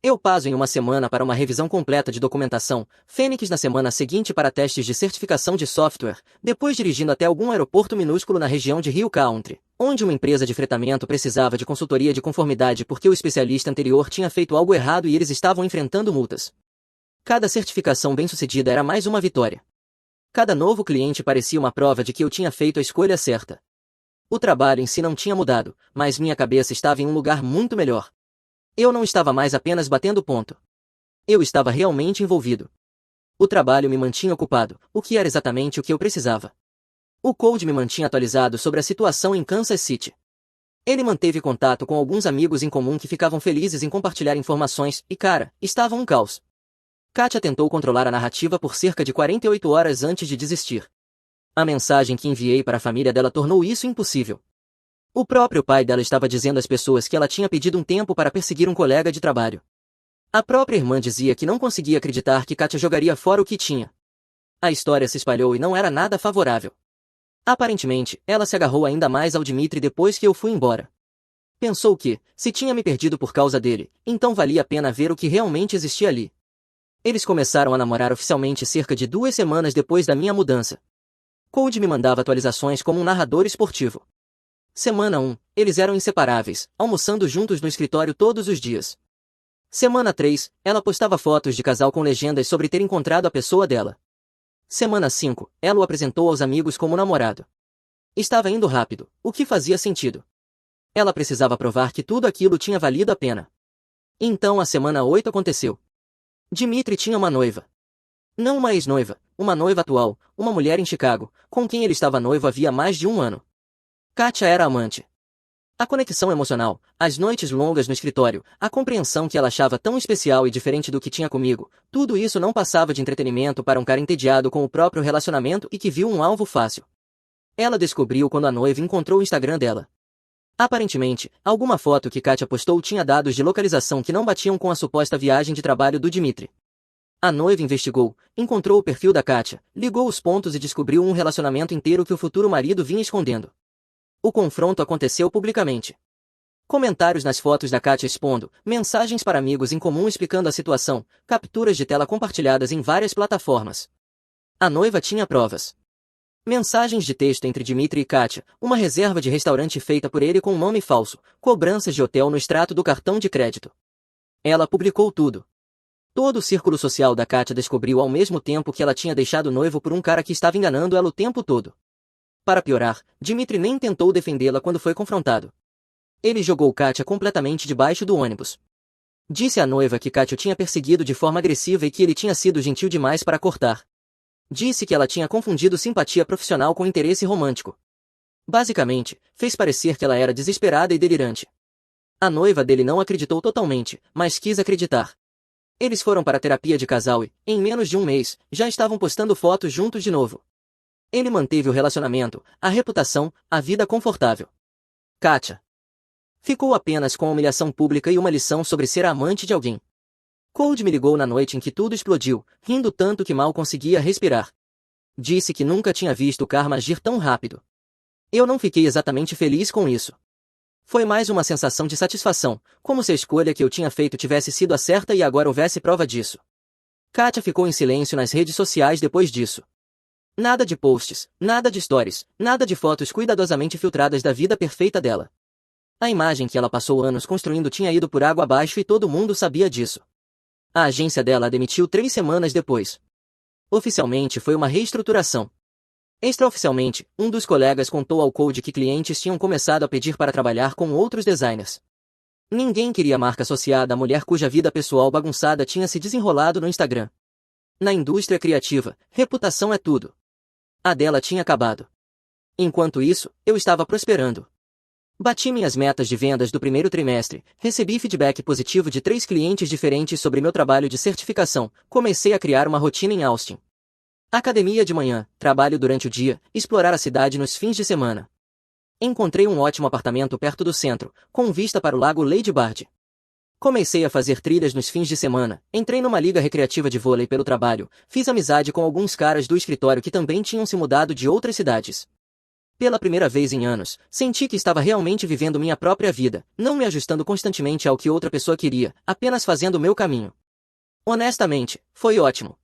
Eu paso em uma semana para uma revisão completa de documentação, Fênix na semana seguinte para testes de certificação de software, depois dirigindo até algum aeroporto minúsculo na região de Hill Country, onde uma empresa de fretamento precisava de consultoria de conformidade porque o especialista anterior tinha feito algo errado e eles estavam enfrentando multas. Cada certificação bem-sucedida era mais uma vitória. Cada novo cliente parecia uma prova de que eu tinha feito a escolha certa. O trabalho em si não tinha mudado, mas minha cabeça estava em um lugar muito melhor. Eu não estava mais apenas batendo ponto. Eu estava realmente envolvido. O trabalho me mantinha ocupado, o que era exatamente o que eu precisava. O Code me mantinha atualizado sobre a situação em Kansas City. Ele manteve contato com alguns amigos em comum que ficavam felizes em compartilhar informações, e cara, estava um caos. Katia tentou controlar a narrativa por cerca de 48 horas antes de desistir. A mensagem que enviei para a família dela tornou isso impossível. O próprio pai dela estava dizendo às pessoas que ela tinha pedido um tempo para perseguir um colega de trabalho. A própria irmã dizia que não conseguia acreditar que Katia jogaria fora o que tinha. A história se espalhou e não era nada favorável. Aparentemente, ela se agarrou ainda mais ao Dmitry depois que eu fui embora. Pensou que, se tinha me perdido por causa dele, então valia a pena ver o que realmente existia ali. Eles começaram a namorar oficialmente cerca de 2 semanas depois da minha mudança. Code me mandava atualizações como um narrador esportivo. Semana 1, eles eram inseparáveis, almoçando juntos no escritório todos os dias. Semana 3, ela postava fotos de casal com legendas sobre ter encontrado a pessoa dela. Semana 5, ela o apresentou aos amigos como namorado. Estava indo rápido, o que fazia sentido. Ela precisava provar que tudo aquilo tinha valido a pena. Então a semana 8 aconteceu. Dmitry tinha uma noiva. Não uma ex-noiva, uma noiva atual, uma mulher em Chicago, com quem ele estava noivo havia mais de 1 ano. Katia era amante. A conexão emocional, as noites longas no escritório, a compreensão que ela achava tão especial e diferente do que tinha comigo, tudo isso não passava de entretenimento para um cara entediado com o próprio relacionamento e que viu um alvo fácil. Ela descobriu quando a noiva encontrou o Instagram dela. Aparentemente, alguma foto que Katia postou tinha dados de localização que não batiam com a suposta viagem de trabalho do Dmitry. A noiva investigou, encontrou o perfil da Katia, ligou os pontos e descobriu um relacionamento inteiro que o futuro marido vinha escondendo. O confronto aconteceu publicamente. Comentários nas fotos da Katia expondo, mensagens para amigos em comum explicando a situação, capturas de tela compartilhadas em várias plataformas. A noiva tinha provas. Mensagens de texto entre Dmitry e Katia, uma reserva de restaurante feita por ele com um nome falso, cobranças de hotel no extrato do cartão de crédito. Ela publicou tudo. Todo o círculo social da Katia descobriu ao mesmo tempo que ela tinha deixado o noivo por um cara que estava enganando ela o tempo todo. Para piorar, Dmitry nem tentou defendê-la quando foi confrontado. Ele jogou Katia completamente debaixo do ônibus. Disse à noiva que Katia o tinha perseguido de forma agressiva e que ele tinha sido gentil demais para cortar. Disse que ela tinha confundido simpatia profissional com interesse romântico. Basicamente, fez parecer que ela era desesperada e delirante. A noiva dele não acreditou totalmente, mas quis acreditar. Eles foram para a terapia de casal e, em menos de 1 mês, já estavam postando fotos juntos de novo. Ele manteve o relacionamento, a reputação, a vida confortável. Katia ficou apenas com a humilhação pública e uma lição sobre ser amante de alguém. Code me ligou na noite em que tudo explodiu, rindo tanto que mal conseguia respirar. Disse que nunca tinha visto o karma agir tão rápido. Eu não fiquei exatamente feliz com isso. Foi mais uma sensação de satisfação, como se a escolha que eu tinha feito tivesse sido a certa e agora houvesse prova disso. Kátia ficou em silêncio nas redes sociais depois disso. Nada de posts, nada de stories, nada de fotos cuidadosamente filtradas da vida perfeita dela. A imagem que ela passou anos construindo tinha ido por água abaixo e todo mundo sabia disso. A agência dela a demitiu 3 semanas depois. Oficialmente foi uma reestruturação. Extraoficialmente, um dos colegas contou ao Code que clientes tinham começado a pedir para trabalhar com outros designers. Ninguém queria a marca associada à mulher cuja vida pessoal bagunçada tinha se desenrolado no Instagram. Na indústria criativa, reputação é tudo. A dela tinha acabado. Enquanto isso, eu estava prosperando. Bati minhas metas de vendas do primeiro trimestre, recebi feedback positivo de 3 clientes diferentes sobre meu trabalho de certificação, comecei a criar uma rotina em Austin. Academia de manhã, trabalho durante o dia, explorar a cidade nos fins de semana. Encontrei um ótimo apartamento perto do centro, com vista para o lago Lady Bird. Comecei a fazer trilhas nos fins de semana, entrei numa liga recreativa de vôlei pelo trabalho, fiz amizade com alguns caras do escritório que também tinham se mudado de outras cidades. Pela primeira vez em anos, senti que estava realmente vivendo minha própria vida, não me ajustando constantemente ao que outra pessoa queria, apenas fazendo o meu caminho. Honestamente, foi ótimo.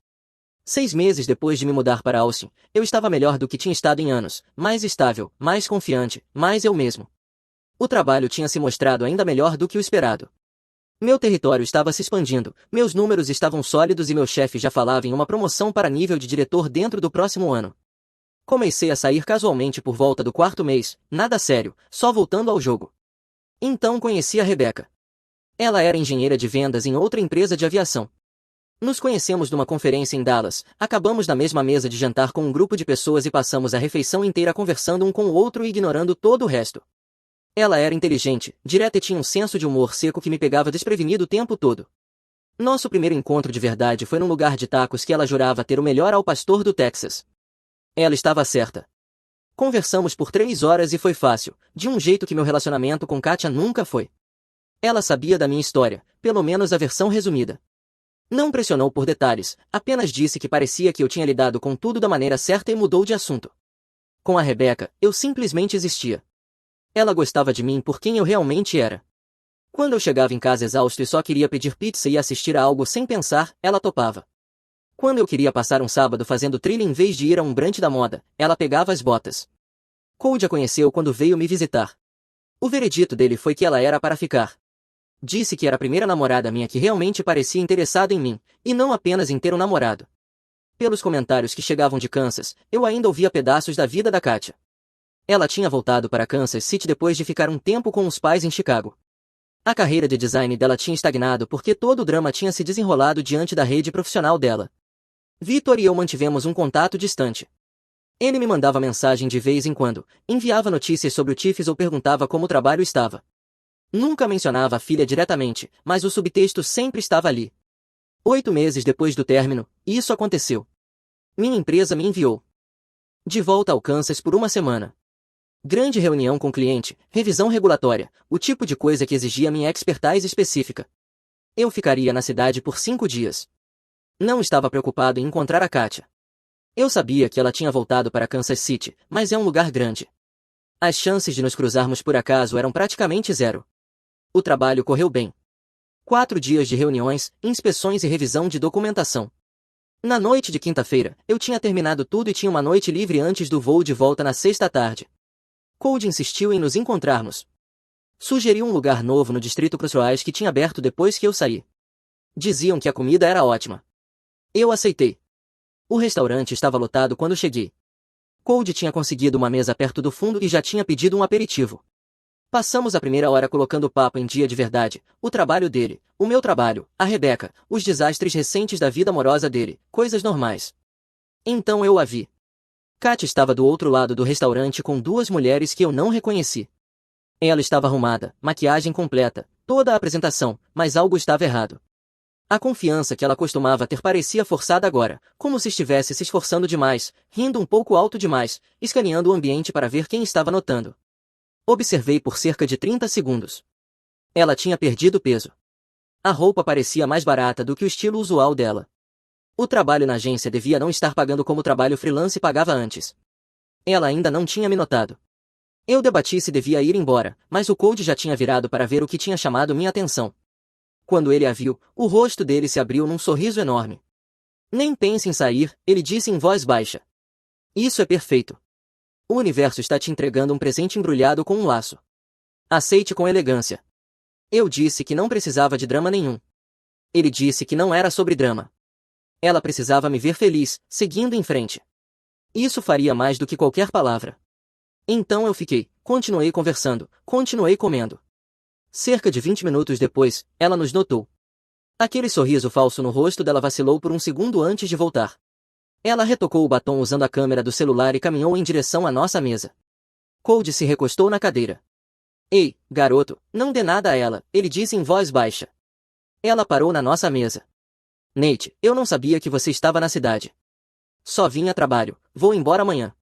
6 meses depois de me mudar para Austin, eu estava melhor do que tinha estado em anos, mais estável, mais confiante, mais eu mesmo. O trabalho tinha se mostrado ainda melhor do que o esperado. Meu território estava se expandindo, meus números estavam sólidos e meu chefe já falava em uma promoção para nível de diretor dentro do próximo ano. Comecei a sair casualmente por volta do 4º mês, nada sério, só voltando ao jogo. Então conheci a Rebeca. Ela era engenheira de vendas em outra empresa de aviação. Nos conhecemos numa conferência em Dallas, acabamos na mesma mesa de jantar com um grupo de pessoas e passamos a refeição inteira conversando um com o outro e ignorando todo o resto. Ela era inteligente, direta e tinha um senso de humor seco que me pegava desprevenido o tempo todo. Nosso primeiro encontro de verdade foi num lugar de tacos que ela jurava ter o melhor ao pastor do Texas. Ela estava certa. Conversamos por 3 horas e foi fácil, de um jeito que meu relacionamento com Kátia nunca foi. Ela sabia da minha história, pelo menos a versão resumida. Não pressionou por detalhes, apenas disse que parecia que eu tinha lidado com tudo da maneira certa e mudou de assunto. Com a Rebeca, eu simplesmente existia. Ela gostava de mim por quem eu realmente era. Quando eu chegava em casa exausto e só queria pedir pizza e assistir a algo sem pensar, ela topava. Quando eu queria passar um sábado fazendo trilha em vez de ir a um brunch da moda, ela pegava as botas. Cody a conheceu quando veio me visitar. O veredito dele foi que ela era para ficar. Disse que era a primeira namorada minha que realmente parecia interessada em mim, e não apenas em ter um namorado. Pelos comentários que chegavam de Kansas, eu ainda ouvia pedaços da vida da Kátia. Ela tinha voltado para Kansas City depois de ficar um tempo com os pais em Chicago. A carreira de design dela tinha estagnado porque todo o drama tinha se desenrolado diante da rede profissional dela. Victor e eu mantivemos um contato distante. Ele me mandava mensagem de vez em quando, enviava notícias sobre o Tiffes ou perguntava como o trabalho estava. Nunca mencionava a filha diretamente, mas o subtexto sempre estava ali. 8 meses depois do término, isso aconteceu. Minha empresa me enviou de volta ao Kansas por uma semana. Grande reunião com cliente, revisão regulatória, o tipo de coisa que exigia minha expertise específica. Eu ficaria na cidade por 5 dias. Não estava preocupado em encontrar a Kátia. Eu sabia que ela tinha voltado para Kansas City, mas é um lugar grande. As chances de nos cruzarmos por acaso eram praticamente zero. O trabalho correu bem. 4 dias de reuniões, inspeções e revisão de documentação. Na noite de quinta-feira, eu tinha terminado tudo e tinha uma noite livre antes do voo de volta na sexta à tarde. Cody insistiu em nos encontrarmos. Sugeriu um lugar novo no distrito Crossroads que tinha aberto depois que eu saí. Diziam que a comida era ótima. Eu aceitei. O restaurante estava lotado quando cheguei. Cody tinha conseguido uma mesa perto do fundo e já tinha pedido um aperitivo. Passamos a primeira hora colocando o papo em dia de verdade, o trabalho dele, o meu trabalho, a Rebeca, os desastres recentes da vida amorosa dele, coisas normais. Então eu a vi. Kátia estava do outro lado do restaurante com 2 mulheres que eu não reconheci. Ela estava arrumada, maquiagem completa, toda a apresentação, mas algo estava errado. A confiança que ela costumava ter parecia forçada agora, como se estivesse se esforçando demais, rindo um pouco alto demais, escaneando o ambiente para ver quem estava notando. Observei por cerca de 30 segundos. Ela tinha perdido peso. A roupa parecia mais barata do que o estilo usual dela. O trabalho na agência devia não estar pagando como o trabalho freelance pagava antes. Ela ainda não tinha me notado. Eu debati se devia ir embora, mas o Cody já tinha virado para ver o que tinha chamado minha atenção. Quando ele a viu, o rosto dele se abriu num sorriso enorme. Nem pense em sair, ele disse em voz baixa. Isso é perfeito. O universo está te entregando um presente embrulhado com um laço. Aceite com elegância. Eu disse que não precisava de drama nenhum. Ele disse que não era sobre drama. Ela precisava me ver feliz, seguindo em frente. Isso faria mais do que qualquer palavra. Então eu fiquei, continuei conversando, continuei comendo. Cerca de 20 minutos depois, ela nos notou. Aquele sorriso falso no rosto dela vacilou por um segundo antes de voltar. Ela retocou o batom usando a câmera do celular e caminhou em direção à nossa mesa. Cody se recostou na cadeira. Ei, garoto, não dê nada a ela, ele disse em voz baixa. Ela parou na nossa mesa. Nate, eu não sabia que você estava na cidade. Só vim a trabalho, vou embora amanhã.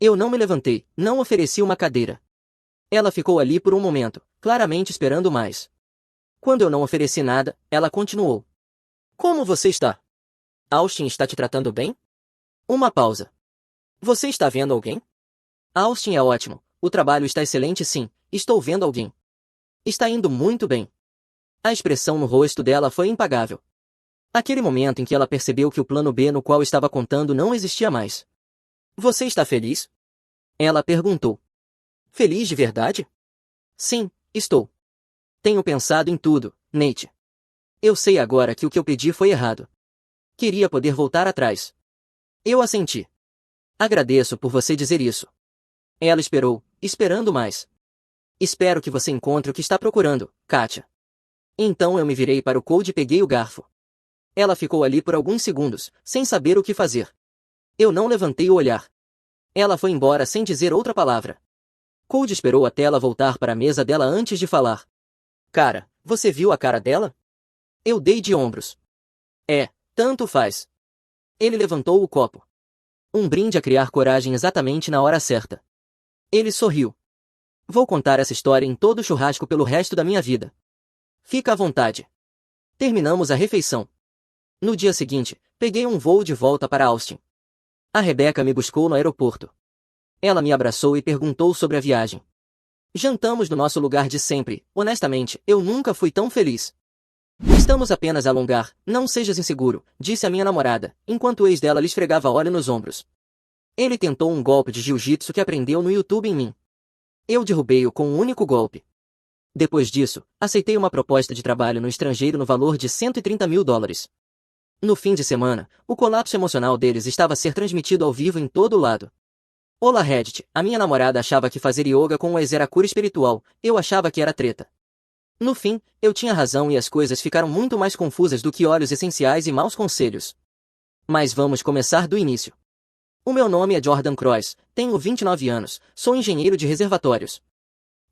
Eu não me levantei, não ofereci uma cadeira. Ela ficou ali por um momento, claramente esperando mais. Quando eu não ofereci nada, ela continuou. Como você está? Austin está te tratando bem? Uma pausa. Você está vendo alguém? Austin é ótimo, o trabalho está excelente sim, estou vendo alguém. Está indo muito bem. A expressão no rosto dela foi impagável. Aquele momento em que ela percebeu que o plano B no qual estava contando não existia mais. Você está feliz? Ela perguntou. Feliz de verdade? Sim, estou. Tenho pensado em tudo, Nate. Eu sei agora que o que eu pedi foi errado. Queria poder voltar atrás. Eu assenti. Agradeço por você dizer isso. Ela esperou, esperando mais. Espero que você encontre o que está procurando, Katia. Então eu me virei para o Cody e peguei o garfo. Ela ficou ali por alguns segundos, sem saber o que fazer. Eu não levantei o olhar. Ela foi embora sem dizer outra palavra. Cody esperou até ela voltar para a mesa dela antes de falar. Cara, você viu a cara dela? Eu dei de ombros. É, tanto faz. Ele levantou o copo. Um brinde a criar coragem exatamente na hora certa. Ele sorriu. Vou contar essa história em todo churrasco pelo resto da minha vida. Fica à vontade. Terminamos a refeição. No dia seguinte, peguei um voo de volta para Austin. A Rebecca me buscou no aeroporto. Ela me abraçou e perguntou sobre a viagem. Jantamos no nosso lugar de sempre, honestamente, eu nunca fui tão feliz. Estamos apenas a alongar, não sejas inseguro, disse a minha namorada, enquanto o ex dela lhe esfregava óleo nos ombros. Ele tentou um golpe de jiu-jitsu que aprendeu no YouTube em mim. Eu derrubei-o com um único golpe. Depois disso, aceitei uma proposta de trabalho no estrangeiro no valor de $130 mil. No fim de semana, o colapso emocional deles estava a ser transmitido ao vivo em todo o lado. Olá Reddit, a minha namorada achava que fazer yoga com o ex era cura espiritual, eu achava que era treta. No fim, eu tinha razão e as coisas ficaram muito mais confusas do que óleos essenciais e maus conselhos. Mas vamos começar do início. O meu nome é Jordan Cross, tenho 29 anos, sou engenheiro de reservatórios.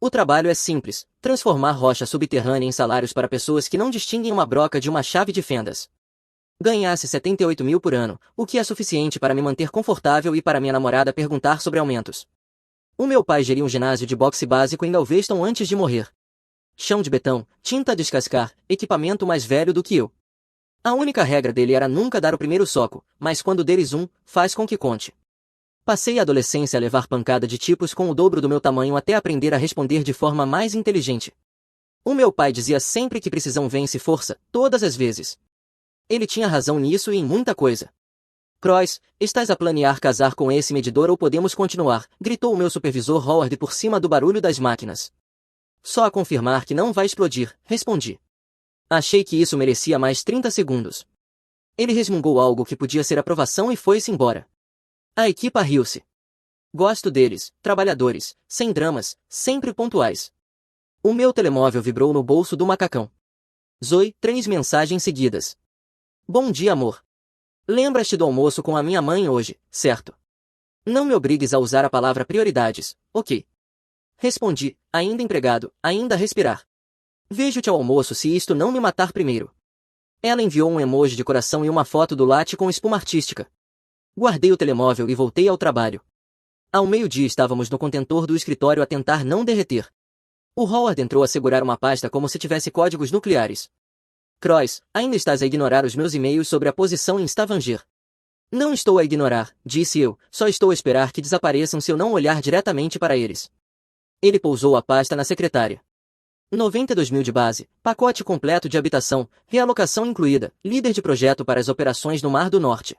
O trabalho é simples, transformar rocha subterrânea em salários para pessoas que não distinguem uma broca de uma chave de fendas. Ganhasse 78 mil por ano, o que é suficiente para me manter confortável e para minha namorada perguntar sobre aumentos. O meu pai geria um ginásio de boxe básico em Galveston antes de morrer. Chão de betão, tinta a descascar, equipamento mais velho do que eu. A única regra dele era nunca dar o primeiro soco, mas quando deres um, faz com que conte. Passei a adolescência a levar pancada de tipos com o dobro do meu tamanho até aprender a responder de forma mais inteligente. O meu pai dizia sempre que precisão vence força, todas as vezes. Ele tinha razão nisso e em muita coisa. Cross, estás a planear casar com esse medidor ou podemos continuar? Gritou o meu supervisor Howard por cima do barulho das máquinas. Só a confirmar que não vai explodir, respondi. Achei que isso merecia mais 30 segundos. Ele resmungou algo que podia ser aprovação e foi-se embora. A equipa riu-se. Gosto deles, trabalhadores, sem dramas, sempre pontuais. O meu telemóvel vibrou no bolso do macacão. Zoe, 3 mensagens seguidas. Bom dia, amor. Lembras-te do almoço com a minha mãe hoje, certo? Não me obrigues a usar a palavra prioridades, ok? Respondi, ainda empregado, ainda a respirar. Vejo-te ao almoço se isto não me matar primeiro. Ela enviou um emoji de coração e uma foto do latte com espuma artística. Guardei o telemóvel e voltei ao trabalho. Ao meio-dia estávamos no contentor do escritório a tentar não derreter. O Howard entrou a segurar uma pasta como se tivesse códigos nucleares. Cross, ainda estás a ignorar os meus e-mails sobre a posição em Stavanger. Não estou a ignorar, disse eu, só estou a esperar que desapareçam se eu não olhar diretamente para eles. Ele pousou a pasta na secretária. 92 mil de base, pacote completo de habitação, realocação incluída, líder de projeto para as operações no Mar do Norte.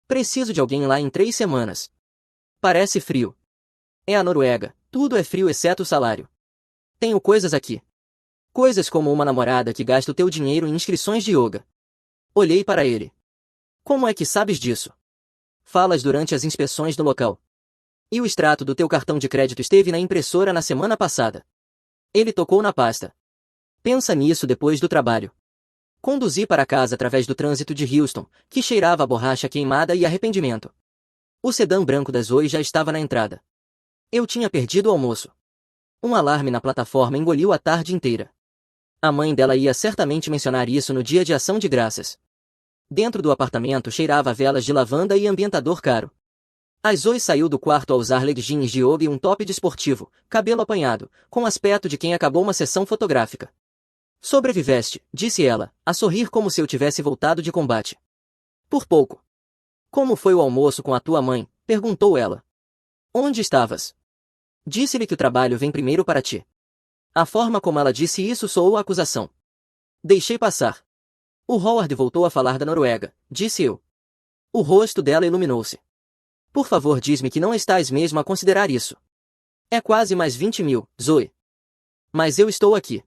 Preciso de alguém lá em 3 semanas. Parece frio. É a Noruega, tudo é frio exceto o salário. Tenho coisas aqui. Coisas como uma namorada que gasta o teu dinheiro em inscrições de yoga. Olhei para ele. Como é que sabes disso? Falas durante as inspeções do local. E o extrato do teu cartão de crédito esteve na impressora na semana passada. Ele tocou na pasta. Pensa nisso depois do trabalho. Conduzi para casa através do trânsito de Houston, que cheirava a borracha queimada e arrependimento. O sedã branco da Zoe já estava na entrada. Eu tinha perdido o almoço. Um alarme na plataforma engoliu a tarde inteira. A mãe dela ia certamente mencionar isso no dia de ação de graças. Dentro do apartamento cheirava a velas de lavanda e ambientador caro. A Zoe saiu do quarto a usar leggings de yoga e um top desportivo, cabelo apanhado, com aspecto de quem acabou uma sessão fotográfica. Sobreviveste, disse ela, a sorrir como se eu tivesse voltado de combate. Por pouco. Como foi o almoço com a tua mãe? Perguntou ela. Onde estavas? Disse-lhe que o trabalho vem primeiro para ti. A forma como ela disse isso soou a acusação. Deixei passar. O Howard voltou a falar da Noruega, disse eu. O rosto dela iluminou-se. Por favor, diz-me que não estás mesmo a considerar isso. É quase mais 20 mil, Zoe. Mas eu estou aqui.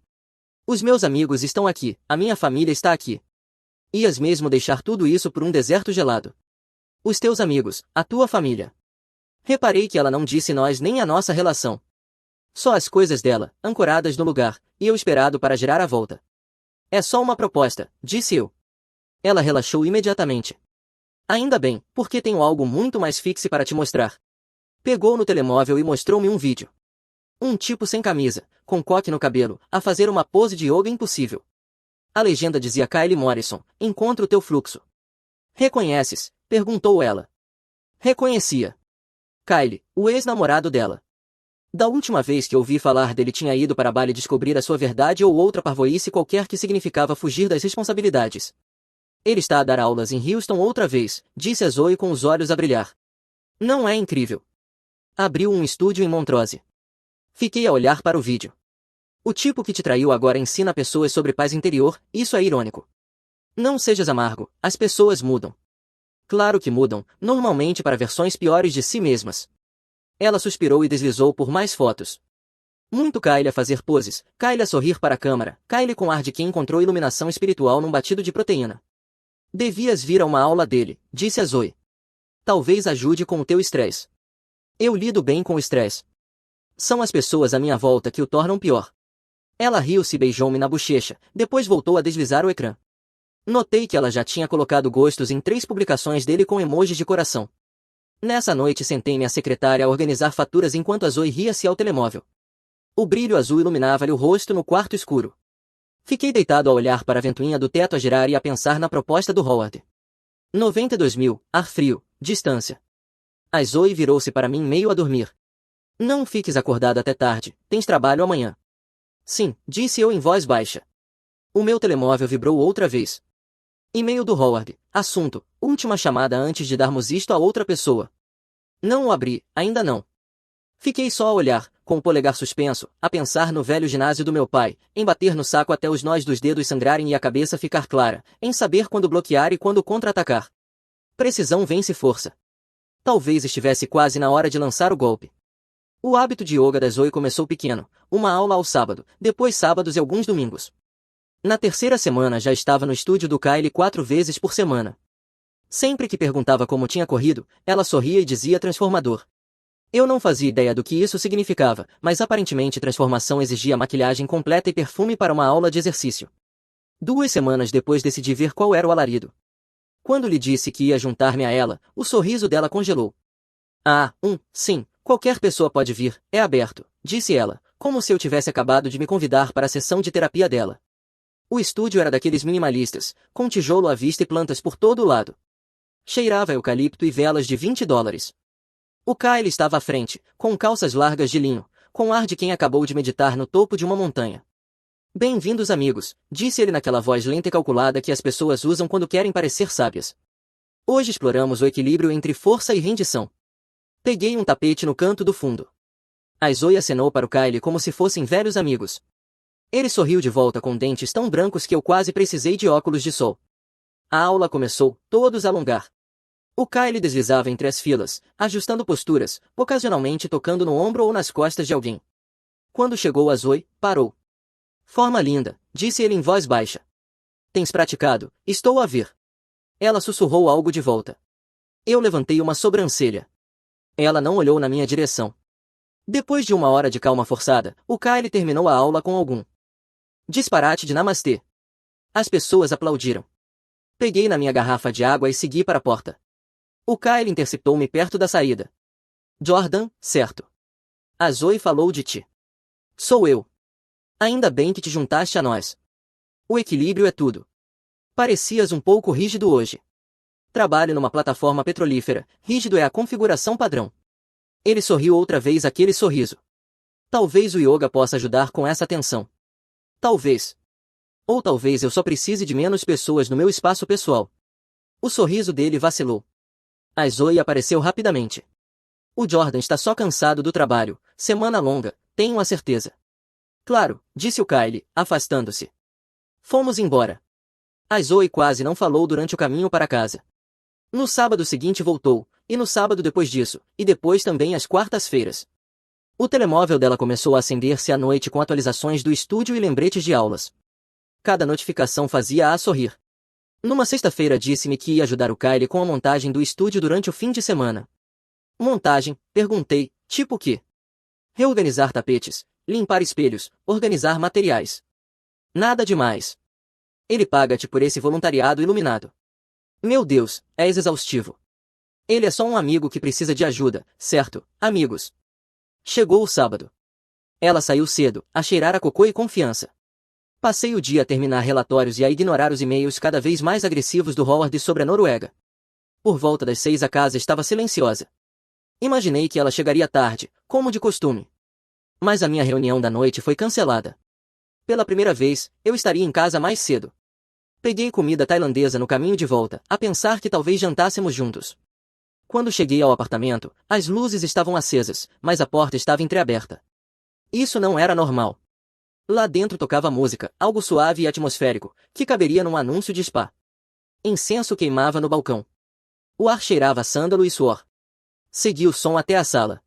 Os meus amigos estão aqui, a minha família está aqui. Ias mesmo deixar tudo isso por um deserto gelado. Os teus amigos, a tua família. Reparei que ela não disse nós nem a nossa relação. Só as coisas dela, ancoradas no lugar, e eu esperado para girar a volta. É só uma proposta, disse eu. Ela relaxou imediatamente. Ainda bem, porque tenho algo muito mais fixe para te mostrar. Pegou no telemóvel e mostrou-me um vídeo. Um tipo sem camisa, com coque no cabelo, a fazer uma pose de yoga impossível. A legenda dizia Kylie Morrison, encontra o teu fluxo. Reconheces? Perguntou ela. Reconhecia. Kylie, o ex-namorado dela. Da última vez que ouvi falar dele tinha ido para Bali descobrir a sua verdade ou outra parvoíce qualquer que significava fugir das responsabilidades. Ele está a dar aulas em Houston outra vez, disse a Zoe com os olhos a brilhar. Não é incrível? Abriu um estúdio em Montrose. Fiquei a olhar para o vídeo. O tipo que te traiu agora ensina pessoas sobre paz interior, isso é irônico. Não sejas amargo, as pessoas mudam. Claro que mudam, normalmente para versões piores de si mesmas. Ela suspirou e deslizou por mais fotos. Muito Kylie a fazer poses, Kylie a sorrir para a câmera, Kylie com ar de quem encontrou iluminação espiritual num batido de proteína. Devias vir a uma aula dele, disse a Zoe. Talvez ajude com o teu estresse. Eu lido bem com o estresse. São as pessoas à minha volta que o tornam pior. Ela riu-se e beijou-me na bochecha, depois voltou a deslizar o ecrã. Notei que ela já tinha colocado gostos em 3 publicações dele com emojis de coração. Nessa noite sentei-me à secretária a organizar faturas enquanto a Zoe ria-se ao telemóvel. O brilho azul iluminava-lhe o rosto no quarto escuro. Fiquei deitado a olhar para a ventoinha do teto a girar e a pensar na proposta do Howard. 92 mil, ar frio, distância. A Zoe virou-se para mim meio a dormir. Não fiques acordado até tarde, tens trabalho amanhã. Sim, disse eu em voz baixa. O meu telemóvel vibrou outra vez. E-mail do Howard, assunto, última chamada antes de darmos isto a outra pessoa. Não o abri, ainda não. Fiquei só a olhar, com o polegar suspenso, a pensar no velho ginásio do meu pai, em bater no saco até os nós dos dedos sangrarem e a cabeça ficar clara, em saber quando bloquear e quando contra-atacar. Precisão vence força. Talvez estivesse quase na hora de lançar o golpe. O hábito de yoga da Zoe começou pequeno, uma aula ao sábado, depois sábados e alguns domingos. Na terceira semana já estava no estúdio do Kylie 4 vezes por semana. Sempre que perguntava como tinha corrido, ela sorria e dizia transformador. Eu não fazia ideia do que isso significava, mas aparentemente transformação exigia maquilhagem completa e perfume para uma aula de exercício. 2 semanas depois decidi ver qual era o alarido. Quando lhe disse que ia juntar-me a ela, o sorriso dela congelou. Sim, qualquer pessoa pode vir, é aberto, disse ela, como se eu tivesse acabado de me convidar para a sessão de terapia dela. O estúdio era daqueles minimalistas, com tijolo à vista e plantas por todo o lado. Cheirava eucalipto e velas de $20. O Kyle estava à frente, com calças largas de linho, com ar de quem acabou de meditar no topo de uma montanha. Bem-vindos amigos, disse ele naquela voz lenta e calculada que as pessoas usam quando querem parecer sábias. Hoje exploramos o equilíbrio entre força e rendição. Peguei um tapete no canto do fundo. A Zoe acenou para o Kyle como se fossem velhos amigos. Ele sorriu de volta com dentes tão brancos que eu quase precisei de óculos de sol. A aula começou, todos a alongar. O Kyle deslizava entre as filas, ajustando posturas, ocasionalmente tocando no ombro ou nas costas de alguém. Quando chegou a Zoe, parou. Forma linda, disse ele em voz baixa. Tens praticado? Estou a ver. Ela sussurrou algo de volta. Eu levantei uma sobrancelha. Ela não olhou na minha direção. Depois de uma hora de calma forçada, o Kyle terminou a aula com algum disparate de namastê. As pessoas aplaudiram. Peguei na minha garrafa de água e segui para a porta. O Kyle interceptou-me perto da saída. Jordan, certo. A Zoe falou de ti. Sou eu. Ainda bem que te juntaste a nós. O equilíbrio é tudo. Parecias um pouco rígido hoje. Trabalho numa plataforma petrolífera, rígido é a configuração padrão. Ele sorriu outra vez aquele sorriso. Talvez o yoga possa ajudar com essa tensão. Talvez. Ou talvez eu só precise de menos pessoas no meu espaço pessoal. O sorriso dele vacilou. A Zoe apareceu rapidamente. O Jordan está só cansado do trabalho, semana longa, tenho a certeza. Claro, disse o Kyle, afastando-se. Fomos embora. A Zoe quase não falou durante o caminho para casa. No sábado seguinte voltou, e no sábado depois disso, e depois também às quartas-feiras. O telemóvel dela começou a acender-se à noite com atualizações do estúdio e lembretes de aulas. Cada notificação fazia-a sorrir. Numa sexta-feira disse-me que ia ajudar o Kyle com a montagem do estúdio durante o fim de semana. Montagem? Perguntei, tipo o quê? Reorganizar tapetes, limpar espelhos, organizar materiais. Nada demais. Ele paga-te por esse voluntariado iluminado. Meu Deus, és exaustivo. Ele é só um amigo que precisa de ajuda, certo, amigos? Chegou o sábado. Ela saiu cedo, a cheirar a cocô e confiança. Passei o dia a terminar relatórios e a ignorar os e-mails cada vez mais agressivos do Howard sobre a Noruega. Por volta das 6 a casa estava silenciosa. Imaginei que ela chegaria tarde, como de costume. Mas a minha reunião da noite foi cancelada. Pela primeira vez, eu estaria em casa mais cedo. Peguei comida tailandesa no caminho de volta, a pensar que talvez jantássemos juntos. Quando cheguei ao apartamento, as luzes estavam acesas, mas a porta estava entreaberta. Isso não era normal. Lá dentro tocava música, algo suave e atmosférico, que caberia num anúncio de spa. Incenso queimava no balcão. O ar cheirava a sândalo e suor. Segui o som até a sala.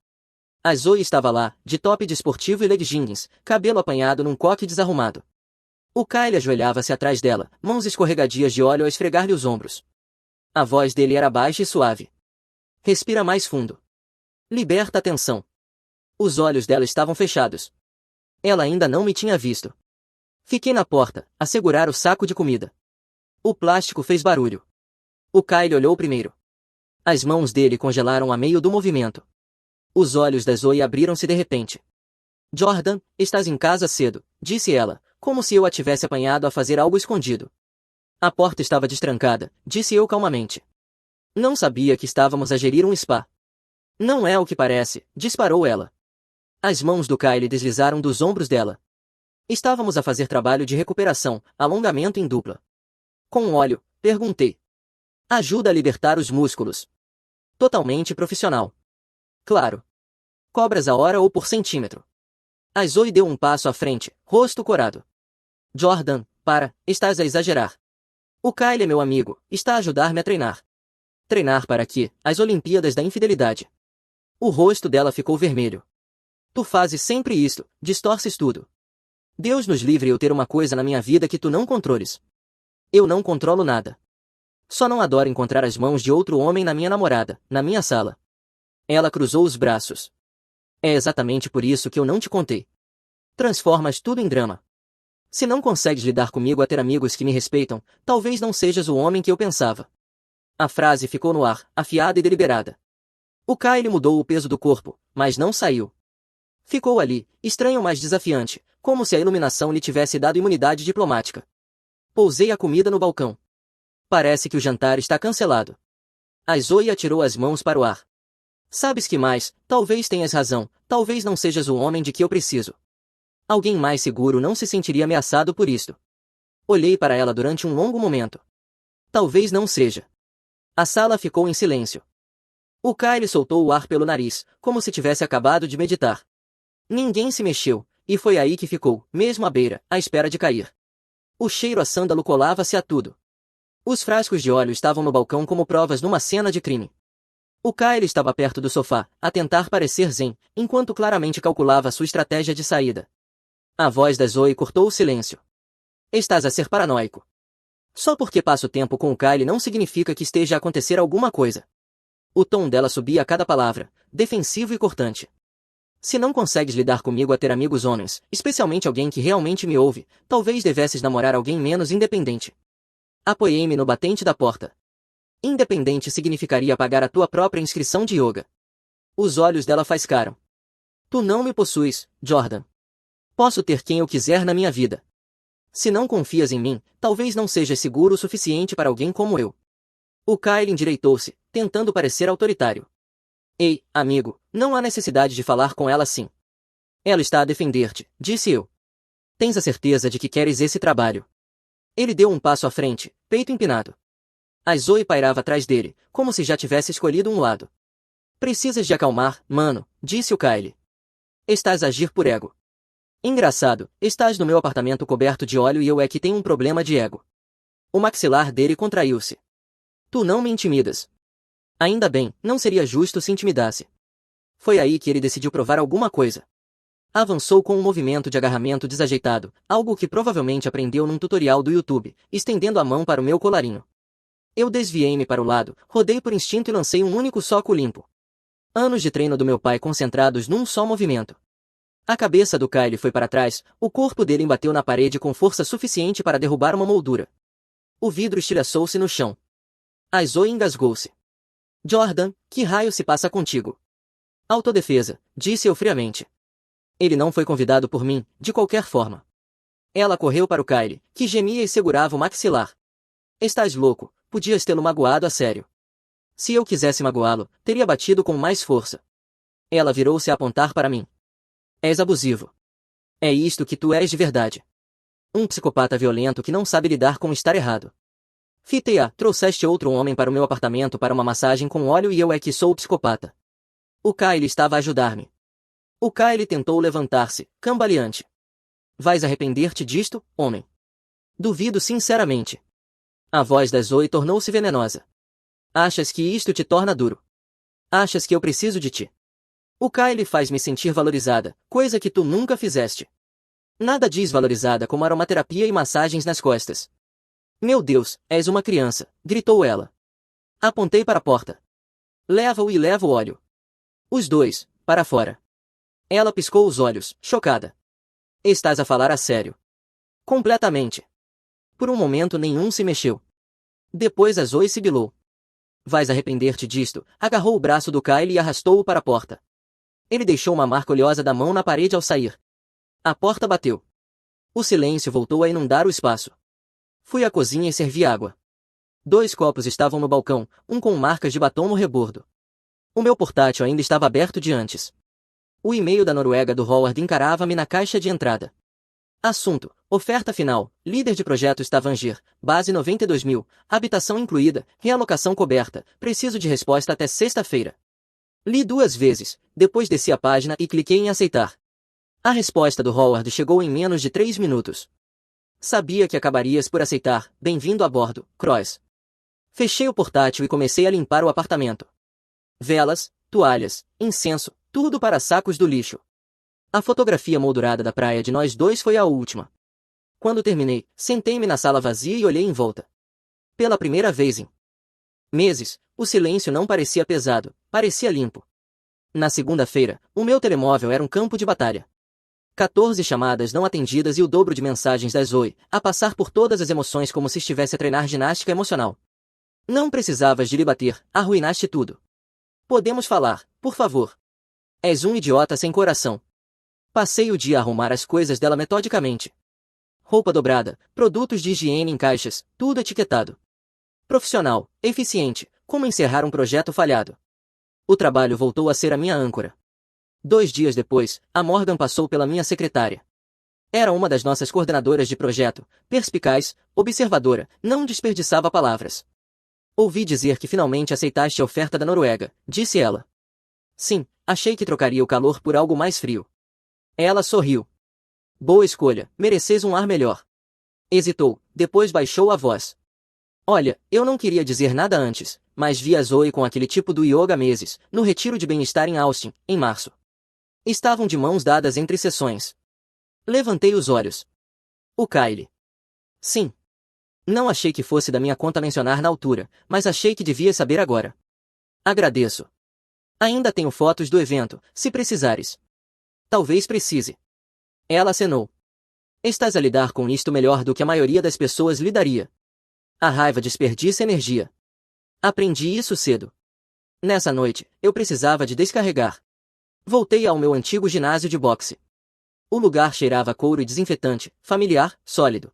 A Zoe estava lá, de top desportivo e leggings, cabelo apanhado num coque desarrumado. O Kyle ajoelhava-se atrás dela, mãos escorregadias de óleo a esfregar-lhe os ombros. A voz dele era baixa e suave. Respira mais fundo. Liberta a tensão. Os olhos dela estavam fechados. Ela ainda não me tinha visto. Fiquei na porta, a segurar o saco de comida. O plástico fez barulho. O Kyle olhou primeiro. As mãos dele congelaram a meio do movimento. Os olhos da Zoe abriram-se de repente. Jordan, estás em casa cedo, disse ela, como se eu a tivesse apanhado a fazer algo escondido. A porta estava destrancada, disse eu calmamente. Não sabia que estávamos a gerir um spa. Não é o que parece, disparou ela. As mãos do Kyle deslizaram dos ombros dela. Estávamos a fazer trabalho de recuperação, alongamento em dupla. Com óleo, perguntei. Ajuda a libertar os músculos. Totalmente profissional. Claro. Cobras a hora ou por centímetro. A Zoe deu um passo à frente, rosto corado. Jordan, para, estás a exagerar. O Kyle é meu amigo, está a ajudar-me a treinar. Treinar para quê? As Olimpíadas da Infidelidade. O rosto dela ficou vermelho. Tu fazes sempre isto, distorces tudo. Deus nos livre eu ter uma coisa na minha vida que tu não controles. Eu não controlo nada. Só não adoro encontrar as mãos de outro homem na minha namorada, na minha sala. Ela cruzou os braços. É exatamente por isso que eu não te contei. Transformas tudo em drama. Se não consegues lidar comigo a ter amigos que me respeitam, talvez não sejas o homem que eu pensava. A frase ficou no ar, afiada e deliberada. O Kyle mudou o peso do corpo, mas não saiu. Ficou ali, estranho mas desafiante, como se a iluminação lhe tivesse dado imunidade diplomática. Pousei a comida no balcão. Parece que o jantar está cancelado. A Zoe atirou as mãos para o ar. Sabes que mais, talvez tenhas razão, talvez não sejas o homem de que eu preciso. Alguém mais seguro não se sentiria ameaçado por isto. Olhei para ela durante um longo momento. Talvez não seja. A sala ficou em silêncio. O Kyle soltou o ar pelo nariz, como se tivesse acabado de meditar. Ninguém se mexeu, e foi aí que ficou, mesmo à beira, à espera de cair. O cheiro a sândalo colava-se a tudo. Os frascos de óleo estavam no balcão como provas numa cena de crime. O Kyle estava perto do sofá, a tentar parecer zen, enquanto claramente calculava sua estratégia de saída. A voz da Zoe cortou o silêncio. Estás a ser paranoico. Só porque passo tempo com o Kyle não significa que esteja a acontecer alguma coisa. O tom dela subia a cada palavra, defensivo e cortante. Se não consegues lidar comigo a ter amigos homens, especialmente alguém que realmente me ouve, talvez devesses namorar alguém menos independente. Apoiei-me no batente da porta. Independente significaria pagar a tua própria inscrição de yoga. Os olhos dela faiscaram. Tu não me possuis, Jordan. Posso ter quem eu quiser na minha vida. Se não confias em mim, talvez não sejas seguro o suficiente para alguém como eu. O Kyle endireitou-se, tentando parecer autoritário. Ei, amigo, não há necessidade de falar com ela assim. Ela está a defender-te, disse eu. Tens a certeza de que queres esse trabalho? Ele deu um passo à frente, peito empinado. A Zoe pairava atrás dele, como se já tivesse escolhido um lado. Precisas de acalmar, mano, disse o Kyle. Estás a agir por ego. Engraçado, estás no meu apartamento coberto de óleo e eu é que tenho um problema de ego. O maxilar dele contraiu-se. Tu não me intimidas. Ainda bem, não seria justo se intimidasse. Foi aí que ele decidiu provar alguma coisa. Avançou com um movimento de agarramento desajeitado, algo que provavelmente aprendeu num tutorial do YouTube, estendendo a mão para o meu colarinho. Eu desviei-me para o lado, rodei por instinto e lancei um único soco limpo. Anos de treino do meu pai concentrados num só movimento. A cabeça do Kyle foi para trás, o corpo dele embateu na parede com força suficiente para derrubar uma moldura. O vidro estilhaçou-se no chão. A Zoe engasgou-se. Jordan, que raio se passa contigo? Autodefesa, disse eu friamente. Ele não foi convidado por mim, de qualquer forma. Ela correu para o Kyle, que gemia e segurava o maxilar. Estás louco, podias tê-lo magoado a sério. Se eu quisesse magoá-lo, teria batido com mais força. Ela virou-se a apontar para mim. És abusivo. É isto que tu és de verdade. Um psicopata violento que não sabe lidar com estar errado. Fitei-a, trouxeste outro homem para o meu apartamento para uma massagem com óleo e eu é que sou o psicopata. O Kyle estava a ajudar-me. O Kyle tentou levantar-se, cambaleante. Vais arrepender-te disto, homem? Duvido sinceramente. A voz da Zoe tornou-se venenosa. Achas que isto te torna duro? Achas que eu preciso de ti? O Kyle faz-me sentir valorizada, coisa que tu nunca fizeste. Nada diz valorizada como aromaterapia e massagens nas costas. Meu Deus, és uma criança, gritou ela. Apontei para a porta. Leva-o e leva o óleo. Os dois, para fora. Ela piscou os olhos, chocada. Estás a falar a sério? Completamente. Por um momento nenhum se mexeu. Depois a Zoe sibilou. Vais arrepender-te disto, agarrou o braço do Kyle e arrastou-o para a porta. Ele deixou uma marca oleosa da mão na parede ao sair. A porta bateu. O silêncio voltou a inundar o espaço. Fui à cozinha e servi água. 2 copos estavam no balcão, um com marcas de batom no rebordo. O meu portátil ainda estava aberto de antes. O e-mail da Noruega do Howard encarava-me na caixa de entrada. Assunto: oferta final, líder de projeto Stavanger, base 92.000, habitação incluída, realocação coberta, preciso de resposta até sexta-feira. Li 2 vezes, depois desci a página e cliquei em aceitar. A resposta do Howard chegou em menos de 3 minutos. Sabia que acabarias por aceitar, bem-vindo a bordo, Cross. Fechei o portátil e comecei a limpar o apartamento. Velas, toalhas, incenso, tudo para sacos do lixo. A fotografia moldurada da praia de nós dois foi a última. Quando terminei, sentei-me na sala vazia e olhei em volta. Pela primeira vez em meses, o silêncio não parecia pesado, parecia limpo. Na segunda-feira, o meu telemóvel era um campo de batalha. 14 chamadas não atendidas e o dobro de mensagens da Zoe, a passar por todas as emoções como se estivesse a treinar ginástica emocional. Não precisavas de lhe bater, arruinaste tudo. Podemos falar, por favor. És um idiota sem coração. Passei o dia a arrumar as coisas dela metodicamente. Roupa dobrada, produtos de higiene em caixas, tudo etiquetado. Profissional, eficiente, como encerrar um projeto falhado. O trabalho voltou a ser a minha âncora. 2 dias depois, a Morgan passou pela minha secretária. Era uma das nossas coordenadoras de projeto, perspicaz, observadora, não desperdiçava palavras. Ouvi dizer que finalmente aceitaste a oferta da Noruega, disse ela. Sim, achei que trocaria o calor por algo mais frio. Ela sorriu. Boa escolha, mereces um ar melhor. Hesitou, depois baixou a voz. Olha, eu não queria dizer nada antes, mas vi a Zoe com aquele tipo do yoga há meses, no retiro de bem-estar em Austin, em março. Estavam de mãos dadas entre sessões. Levantei os olhos. O Kyle. Sim. Não achei que fosse da minha conta mencionar na altura, mas achei que devia saber agora. Agradeço. Ainda tenho fotos do evento, se precisares. Talvez precise. Ela acenou. Estás a lidar com isto melhor do que a maioria das pessoas lidaria. A raiva desperdiça energia. Aprendi isso cedo. Nessa noite, eu precisava de descarregar. Voltei ao meu antigo ginásio de boxe. O lugar cheirava a couro e desinfetante, familiar, sólido.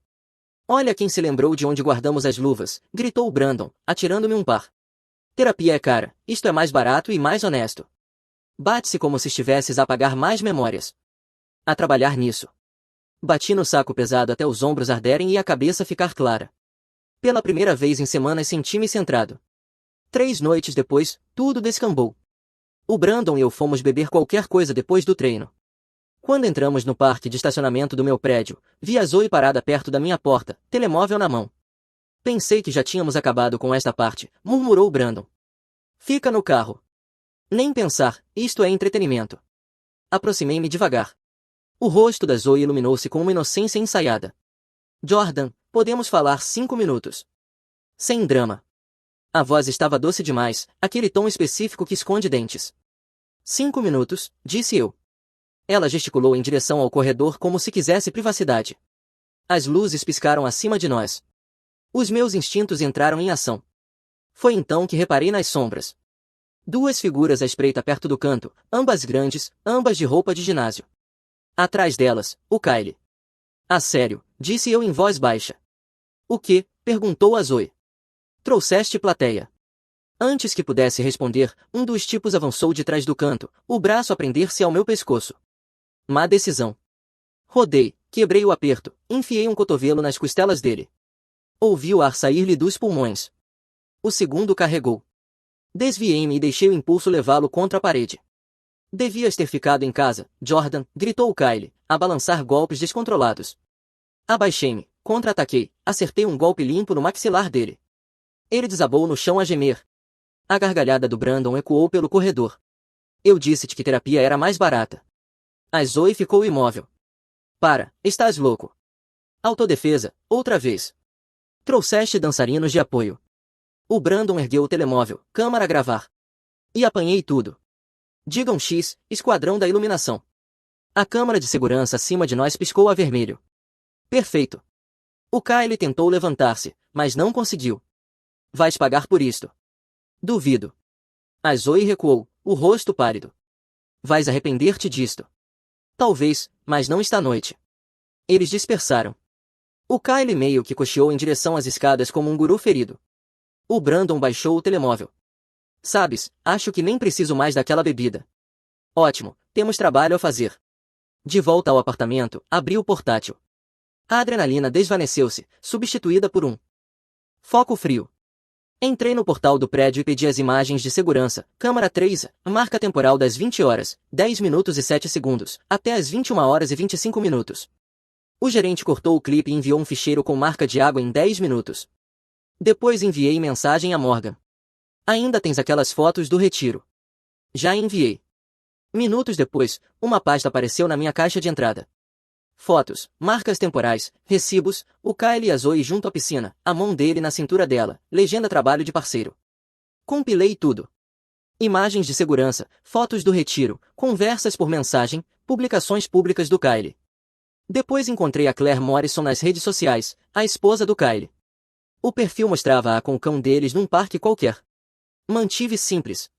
Olha quem se lembrou de onde guardamos as luvas, gritou o Brandon, atirando-me um par. Terapia é cara, isto é mais barato e mais honesto. Bate-se como se estivesses a apagar mais memórias. A trabalhar nisso. Bati no saco pesado até os ombros arderem e a cabeça ficar clara. Pela primeira vez em semanas senti-me centrado. 3 noites depois, tudo descambou. O Brandon e eu fomos beber qualquer coisa depois do treino. Quando entramos no parque de estacionamento do meu prédio, vi a Zoe parada perto da minha porta, telemóvel na mão. Pensei que já tínhamos acabado com esta parte, murmurou Brandon. Fica no carro. Nem pensar, isto é entretenimento. Aproximei-me devagar. O rosto da Zoe iluminou-se com uma inocência ensaiada. Jordan, podemos falar 5 minutos. Sem drama. A voz estava doce demais, aquele tom específico que esconde dentes. 5 minutos, disse eu. Ela gesticulou em direção ao corredor como se quisesse privacidade. As luzes piscaram acima de nós. Os meus instintos entraram em ação. Foi então que reparei nas sombras. 2 figuras à espreita perto do canto, ambas grandes, ambas de roupa de ginásio. Atrás delas, o Kyle. Ah, sério, disse eu em voz baixa. O que? Perguntou a Zoe. Trouxeste plateia. Antes que pudesse responder, um dos tipos avançou de trás do canto, o braço a prender-se ao meu pescoço. Má decisão. Rodei, quebrei o aperto, enfiei um cotovelo nas costelas dele. Ouvi o ar sair-lhe dos pulmões. O segundo carregou. Desviei-me e deixei o impulso levá-lo contra a parede. Devias ter ficado em casa, Jordan, gritou o Kyle, a balançar golpes descontrolados. Abaixei-me, contra-ataquei, acertei um golpe limpo no maxilar dele. Ele desabou no chão a gemer. A gargalhada do Brandon ecoou pelo corredor. Eu disse-te que terapia era mais barata. A Zoe ficou imóvel. Para, estás louco. Autodefesa, outra vez. Trouxeste dançarinos de apoio. O Brandon ergueu o telemóvel, câmara a gravar. E apanhei tudo. Digam X, esquadrão da iluminação. A câmara de segurança acima de nós piscou a vermelho. Perfeito. O Kyle tentou levantar-se, mas não conseguiu. Vais pagar por isto. Duvido. A Zoe recuou, o rosto pálido. Vais arrepender-te disto. Talvez, mas não esta noite. Eles dispersaram. O Kyle meio que cocheou em direção às escadas como um guru ferido. O Brandon baixou o telemóvel. Sabes, acho que nem preciso mais daquela bebida. Ótimo, temos trabalho a fazer. De volta ao apartamento, abri o portátil. A adrenalina desvaneceu-se, substituída por um foco frio. Entrei no portal do prédio e pedi as imagens de segurança, câmara 3, marca temporal das 20 horas, 10 minutos e 7 segundos, até as 21 horas e 25 minutos. O gerente cortou o clipe e enviou um ficheiro com marca de água em 10 minutos. Depois enviei mensagem a Morgan. Ainda tens aquelas fotos do retiro? Já enviei. Minutos depois, uma pasta apareceu na minha caixa de entrada. Fotos, marcas temporais, recibos, o Kyle e a Zoe junto à piscina, a mão dele na cintura dela, legenda trabalho de parceiro. Compilei tudo. Imagens de segurança, fotos do retiro, conversas por mensagem, publicações públicas do Kyle. Depois encontrei a Claire Morrison nas redes sociais, a esposa do Kyle. O perfil mostrava-a com o cão deles num parque qualquer. Mantive simples.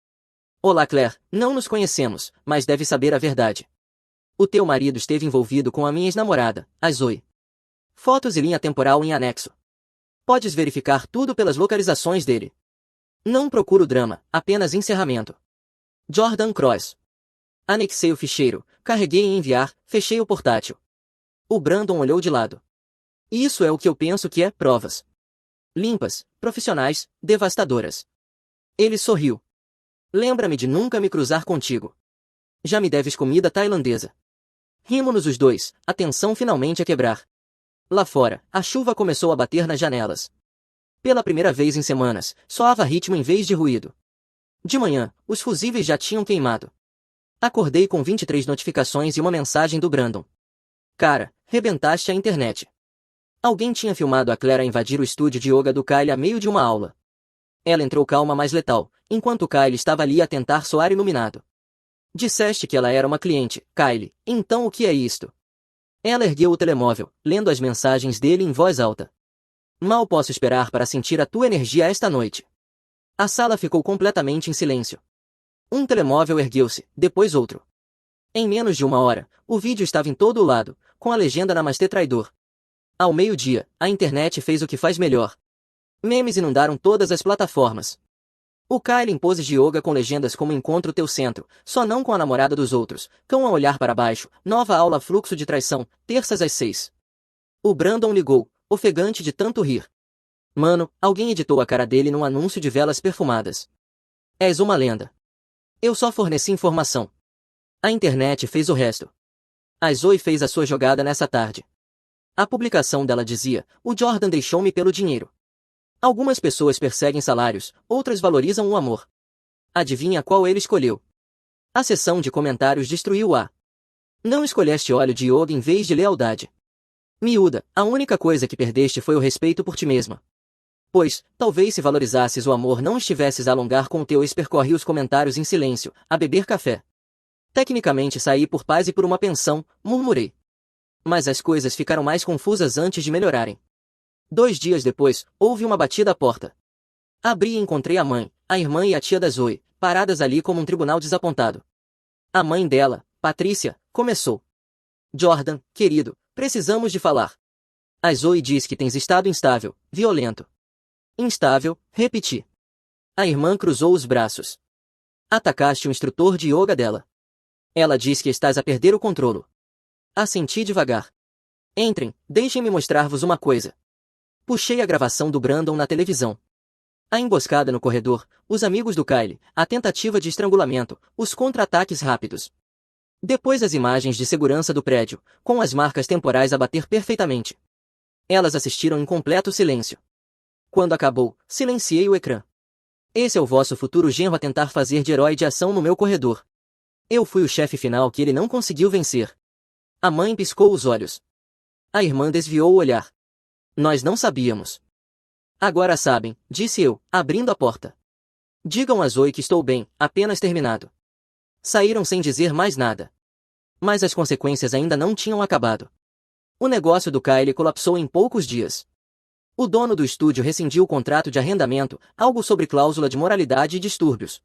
Olá Claire, não nos conhecemos, mas deve saber a verdade. O teu marido esteve envolvido com a minha ex-namorada, a Zoe. Fotos e linha temporal em anexo. Podes verificar tudo pelas localizações dele. Não procuro drama, apenas encerramento. Jordan Cross. Anexei o ficheiro, carreguei em enviar, fechei o portátil. O Brandon olhou de lado. Isso é o que eu penso que é provas. Limpas, profissionais, devastadoras. Ele sorriu. Lembra-me de nunca me cruzar contigo. Já me deves comida tailandesa. Rimo-nos os dois, a tensão finalmente a quebrar. Lá fora, a chuva começou a bater nas janelas. Pela primeira vez em semanas, soava ritmo em vez de ruído. De manhã, os fusíveis já tinham queimado. Acordei com 23 notificações e uma mensagem do Brandon. Cara, rebentaste a internet. Alguém tinha filmado a Claire a invadir o estúdio de yoga do Kyle a meio de uma aula. Ela entrou calma mas letal, enquanto o Kyle estava ali a tentar soar iluminado. Disseste que ela era uma cliente, Kyle, então o que é isto? Ela ergueu o telemóvel, lendo as mensagens dele em voz alta. Mal posso esperar para sentir a tua energia esta noite. A sala ficou completamente em silêncio. Um telemóvel ergueu-se, depois outro. Em menos de uma hora, o vídeo estava em todo o lado, com a legenda Namastê traidor. Ao meio-dia, a internet fez o que faz melhor. Memes inundaram todas as plataformas. O Kyle em poses de yoga com legendas como Encontro teu centro, só não com a namorada dos outros, cão a olhar para baixo, nova aula fluxo de traição, terças às 6. O Brandon ligou, ofegante de tanto rir. Mano, alguém editou a cara dele num anúncio de velas perfumadas. És uma lenda. Eu só forneci informação. A internet fez o resto. A Zoe fez a sua jogada nessa tarde. A publicação dela dizia, o Jordan deixou-me pelo dinheiro. Algumas pessoas perseguem salários, outras valorizam o amor. Adivinha qual ele escolheu? A seção de comentários destruiu-a. Não escolheste óleo de yoga em vez de lealdade. Miúda, a única coisa que perdeste foi o respeito por ti mesma. Pois, talvez se valorizasses o amor não estivesses a alongar com o teu ex percorre os comentários em silêncio, a beber café. Tecnicamente saí por paz e por uma pensão, murmurei. Mas as coisas ficaram mais confusas antes de melhorarem. 2 dias depois, houve uma batida à porta. Abri e encontrei a mãe, a irmã e a tia da Zoe, paradas ali como um tribunal desapontado. A mãe dela, Patrícia, começou. Jordan, querido, precisamos de falar. A Zoe diz que tens estado instável, violento. Instável, repeti. A irmã cruzou os braços. Atacaste o instrutor de yoga dela. Ela diz que estás a perder o controlo. Assenti devagar. Entrem, deixem-me mostrar-vos uma coisa. Puxei a gravação do Brandon na televisão. A emboscada no corredor, os amigos do Kyle, a tentativa de estrangulamento, os contra-ataques rápidos. Depois as imagens de segurança do prédio, com as marcas temporais a bater perfeitamente. Elas assistiram em completo silêncio. Quando acabou, silenciei o ecrã. Esse é o vosso futuro genro a tentar fazer de herói de ação no meu corredor. Eu fui o chefe final que ele não conseguiu vencer. A mãe piscou os olhos. A irmã desviou o olhar. Nós não sabíamos. Agora sabem, disse eu, abrindo a porta. Digam a Zoe que estou bem, apenas terminado. Saíram sem dizer mais nada. Mas as consequências ainda não tinham acabado. O negócio do Kyle colapsou em poucos dias. O dono do estúdio rescindiu o contrato de arrendamento, algo sobre cláusula de moralidade e distúrbios.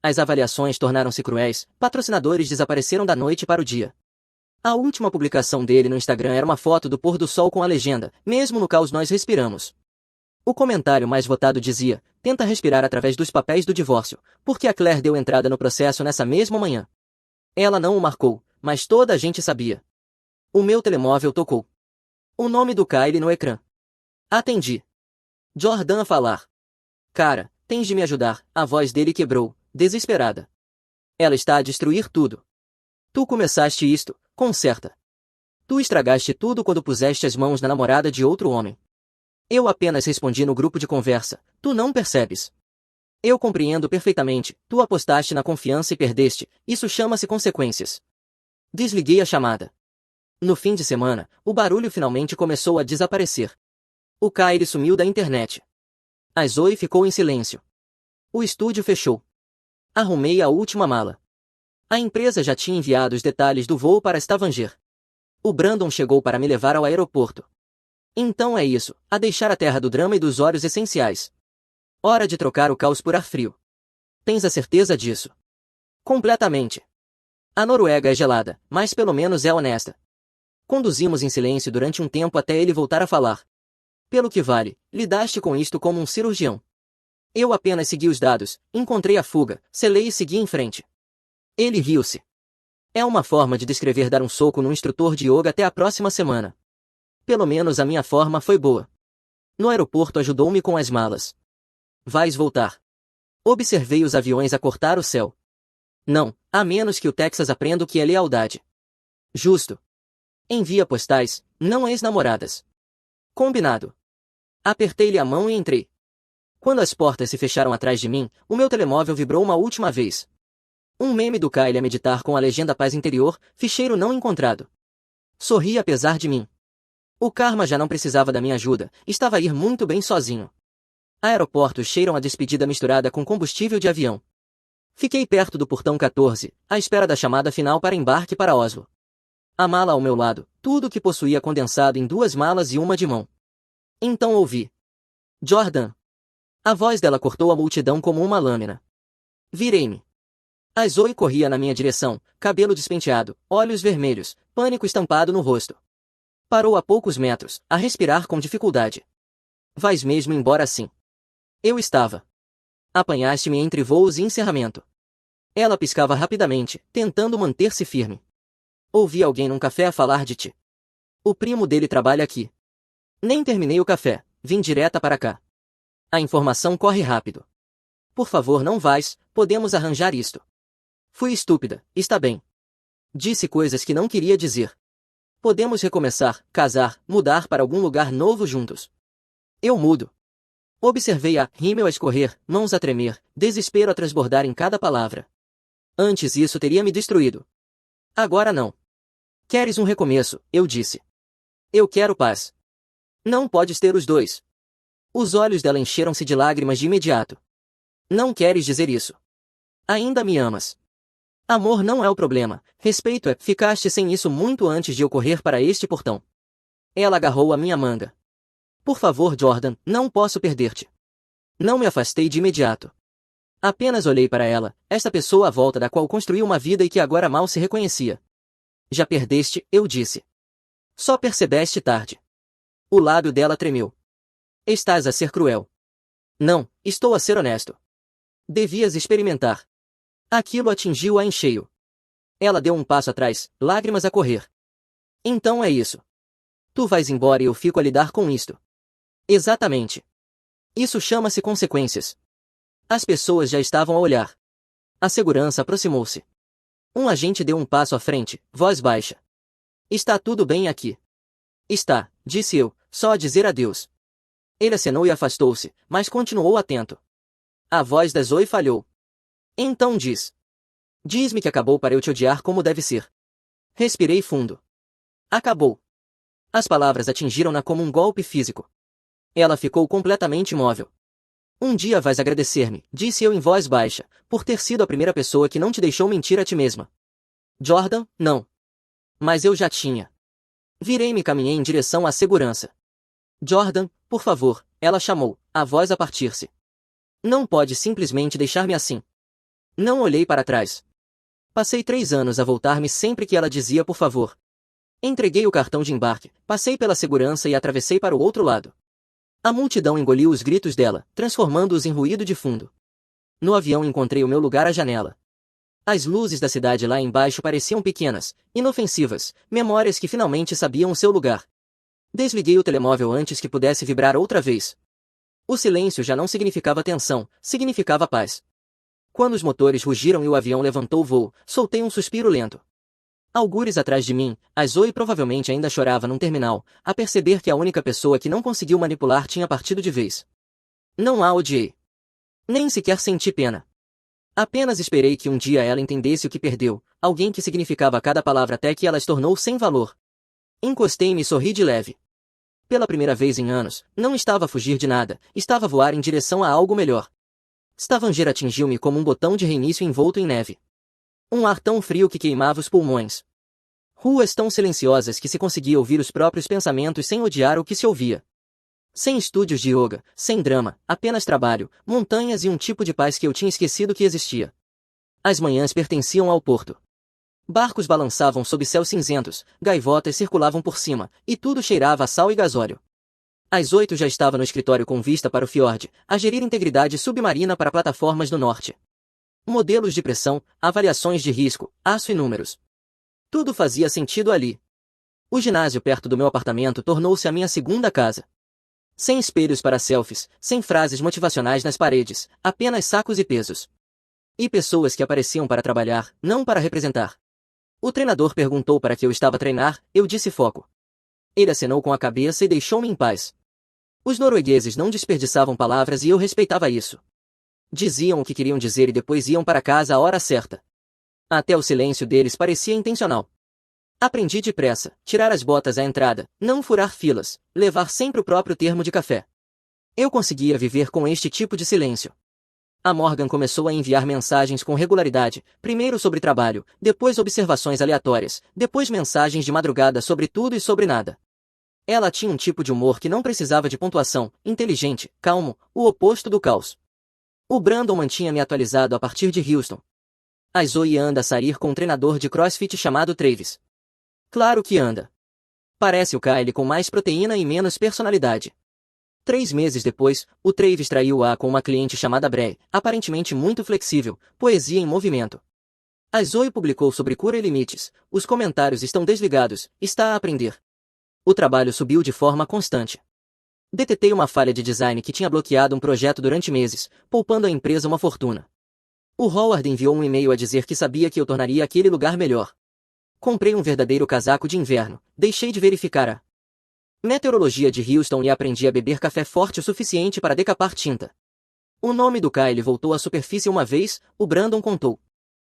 As avaliações tornaram-se cruéis, patrocinadores desapareceram da noite para o dia. A última publicação dele no Instagram era uma foto do pôr do sol com a legenda, mesmo no caos nós respiramos. O comentário mais votado dizia, tenta respirar através dos papéis do divórcio, porque a Claire deu entrada no processo nessa mesma manhã. Ela não o marcou, mas toda a gente sabia. O meu telemóvel tocou. O nome do Kyle no ecrã. Atendi. Jordan a falar. Cara, tens de me ajudar, a voz dele quebrou, desesperada. Ela está a destruir tudo. Tu começaste isto, conserta. Tu estragaste tudo quando puseste as mãos na namorada de outro homem. Eu apenas respondi no grupo de conversa, tu não percebes. Eu compreendo perfeitamente, tu apostaste na confiança e perdeste, isso chama-se consequências. Desliguei a chamada. No fim de semana, o barulho finalmente começou a desaparecer. O Kyle sumiu da internet. A Zoe ficou em silêncio. O estúdio fechou. Arrumei a última mala. A empresa já tinha enviado os detalhes do voo para Stavanger. O Brandon chegou para me levar ao aeroporto. Então é isso, a deixar a terra do drama e dos óleos essenciais. Hora de trocar o caos por ar frio. Tens a certeza disso? Completamente. A Noruega é gelada, mas pelo menos é honesta. Conduzimos em silêncio durante um tempo até ele voltar a falar. Pelo que vale, lidaste com isto como um cirurgião. Eu apenas segui os dados, encontrei a fuga, selei e segui em frente. Ele riu-se. É uma forma de descrever dar um soco no instrutor de yoga até a próxima semana. Pelo menos a minha forma foi boa. No aeroporto ajudou-me com as malas. Vais voltar. Observei os aviões a cortar o céu. Não, a menos que o Texas aprenda o que é lealdade. Justo. Envia postais, não ex-namoradas. Combinado. Apertei-lhe a mão e entrei. Quando as portas se fecharam atrás de mim, o meu telemóvel vibrou uma última vez. Um meme do Kyle a meditar com a legenda paz interior, ficheiro não encontrado. Sorri apesar de mim. O karma já não precisava da minha ajuda, estava a ir muito bem sozinho. Aeroportos cheiram a despedida misturada com combustível de avião. Fiquei perto do portão 14, à espera da chamada final para embarque para Oslo. A mala ao meu lado, tudo o que possuía condensado em 2 malas e uma de mão. Então ouvi. Jordan. A voz dela cortou a multidão como uma lâmina. Virei-me. A Zoe corria na minha direção, cabelo despenteado, olhos vermelhos, pânico estampado no rosto. Parou a poucos metros, a respirar com dificuldade. Vais mesmo embora assim? Eu estava. Apanhaste-me entre voos e encerramento. Ela piscava rapidamente, tentando manter-se firme. Ouvi alguém num café a falar de ti. O primo dele trabalha aqui. Nem terminei o café, vim direta para cá. A informação corre rápido. Por favor, não vais, podemos arranjar isto. Fui estúpida, está bem. Disse coisas que não queria dizer. Podemos recomeçar, casar, mudar para algum lugar novo juntos. Eu mudo. Observei a rímel a escorrer, mãos a tremer, desespero a transbordar em cada palavra. Antes isso teria me destruído. Agora não. Queres um recomeço, eu disse. Eu quero paz. Não podes ter os dois. Os olhos dela encheram-se de lágrimas de imediato. Não queres dizer isso. Ainda me amas. Amor não é o problema, respeito é, ficaste sem isso muito antes de eu correr para este portão. Ela agarrou a minha manga. Por favor, Jordan, não posso perder-te. Não me afastei de imediato. Apenas olhei para ela, esta pessoa à volta da qual construí uma vida e que agora mal se reconhecia. Já perdeste, eu disse. Só percebeste tarde. O lábio dela tremeu. Estás a ser cruel. Não, estou a ser honesto. Devias experimentar. Aquilo atingiu-a em cheio. Ela deu um passo atrás, lágrimas a correr. Então é isso. Tu vais embora e eu fico a lidar com isto. Exatamente. Isso chama-se consequências. As pessoas já estavam a olhar. A segurança aproximou-se. Um agente deu um passo à frente, voz baixa. Está tudo bem aqui. Está, disse eu, só a dizer adeus. Ele acenou e afastou-se, mas continuou atento. A voz da Zoe falhou. Então diz. Diz-me que acabou para eu te odiar como deve ser. Respirei fundo. Acabou. As palavras atingiram-na como um golpe físico. Ela ficou completamente imóvel. Um dia vais agradecer-me, disse eu em voz baixa, por ter sido a primeira pessoa que não te deixou mentir a ti mesma. Jordan, não. Mas eu já tinha. Virei-me e caminhei em direção à segurança. Jordan, por favor, ela chamou, a voz a partir-se. Não pode simplesmente deixar-me assim. Não olhei para trás. Passei 3 anos a voltar-me sempre que ela dizia por favor. Entreguei o cartão de embarque, passei pela segurança e atravessei para o outro lado. A multidão engoliu os gritos dela, transformando-os em ruído de fundo. No avião encontrei o meu lugar à janela. As luzes da cidade lá embaixo pareciam pequenas, inofensivas, memórias que finalmente sabiam o seu lugar. Desliguei o telemóvel antes que pudesse vibrar outra vez. O silêncio já não significava tensão, significava paz. Quando os motores rugiram e o avião levantou o voo, soltei um suspiro lento. Algures atrás de mim, a Zoe provavelmente ainda chorava num terminal, a perceber que a única pessoa que não conseguiu manipular tinha partido de vez. Não a odiei. Nem sequer senti pena. Apenas esperei que um dia ela entendesse o que perdeu, alguém que significava cada palavra até que ela se tornou sem valor. Encostei-me e sorri de leve. Pela primeira vez em anos, não estava a fugir de nada, estava a voar em direção a algo melhor. Stavanger atingiu-me como um botão de reinício envolto em neve. Um ar tão frio que queimava os pulmões. Ruas tão silenciosas que se conseguia ouvir os próprios pensamentos sem odiar o que se ouvia. Sem estúdios de yoga, sem drama, apenas trabalho, montanhas e um tipo de paz que eu tinha esquecido que existia. As manhãs pertenciam ao porto. Barcos balançavam sob céus cinzentos, gaivotas circulavam por cima, e tudo cheirava a sal e gasóleo. Às 8 já estava no escritório com vista para o fiord, a gerir integridade submarina para plataformas do norte. Modelos de pressão, avaliações de risco, aço e números. Tudo fazia sentido ali. O ginásio perto do meu apartamento tornou-se a minha segunda casa. Sem espelhos para selfies, sem frases motivacionais nas paredes, apenas sacos e pesos. E pessoas que apareciam para trabalhar, não para representar. O treinador perguntou para que eu estava a treinar, eu disse foco. Ele acenou com a cabeça e deixou-me em paz. Os noruegueses não desperdiçavam palavras e eu respeitava isso. Diziam o que queriam dizer e depois iam para casa à hora certa. Até o silêncio deles parecia intencional. Aprendi depressa, tirar as botas à entrada, não furar filas, levar sempre o próprio termo de café. Eu conseguia viver com este tipo de silêncio. A Morgan começou a enviar mensagens com regularidade, primeiro sobre trabalho, depois observações aleatórias, depois mensagens de madrugada sobre tudo e sobre nada. Ela tinha um tipo de humor que não precisava de pontuação, inteligente, calmo, o oposto do caos. O Brandon mantinha-me atualizado a partir de Houston. A Zoe anda a sair com um treinador de CrossFit chamado Travis. Claro que anda. Parece o Kyle com mais proteína e menos personalidade. 3 meses depois, o Travis traiu-a com uma cliente chamada Bray, aparentemente muito flexível, poesia em movimento. A Zoe publicou sobre cura e limites, os comentários estão desligados, está a aprender. O trabalho subiu de forma constante. Detetei uma falha de design que tinha bloqueado um projeto durante meses, poupando à empresa uma fortuna. O Howard enviou um e-mail a dizer que sabia que eu tornaria aquele lugar melhor. Comprei um verdadeiro casaco de inverno, deixei de verificar a meteorologia de Houston e aprendi a beber café forte o suficiente para decapar tinta. O nome do Kyle voltou à superfície uma vez, o Brandon contou.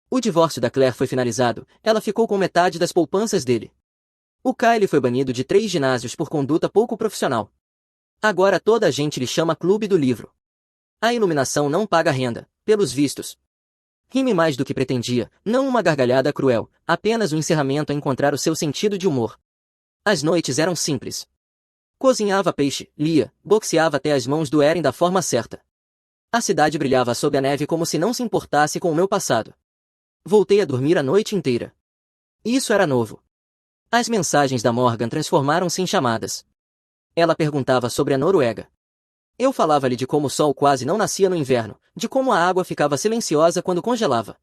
O divórcio da Claire foi finalizado, ela ficou com metade das poupanças dele. O Kyle foi banido de 3 ginásios por conduta pouco profissional. Agora toda a gente lhe chama Clube do Livro. A iluminação não paga renda, pelos vistos. Rime mais do que pretendia, não uma gargalhada cruel, apenas um encerramento a encontrar o seu sentido de humor. As noites eram simples. Cozinhava peixe, lia, boxeava até as mãos doerem da forma certa. A cidade brilhava sob a neve como se não se importasse com o meu passado. Voltei a dormir a noite inteira. Isso era novo. As mensagens da Morgan transformaram-se em chamadas. Ela perguntava sobre a Noruega. Eu falava-lhe de como o sol quase não nascia no inverno, de como a água ficava silenciosa quando congelava.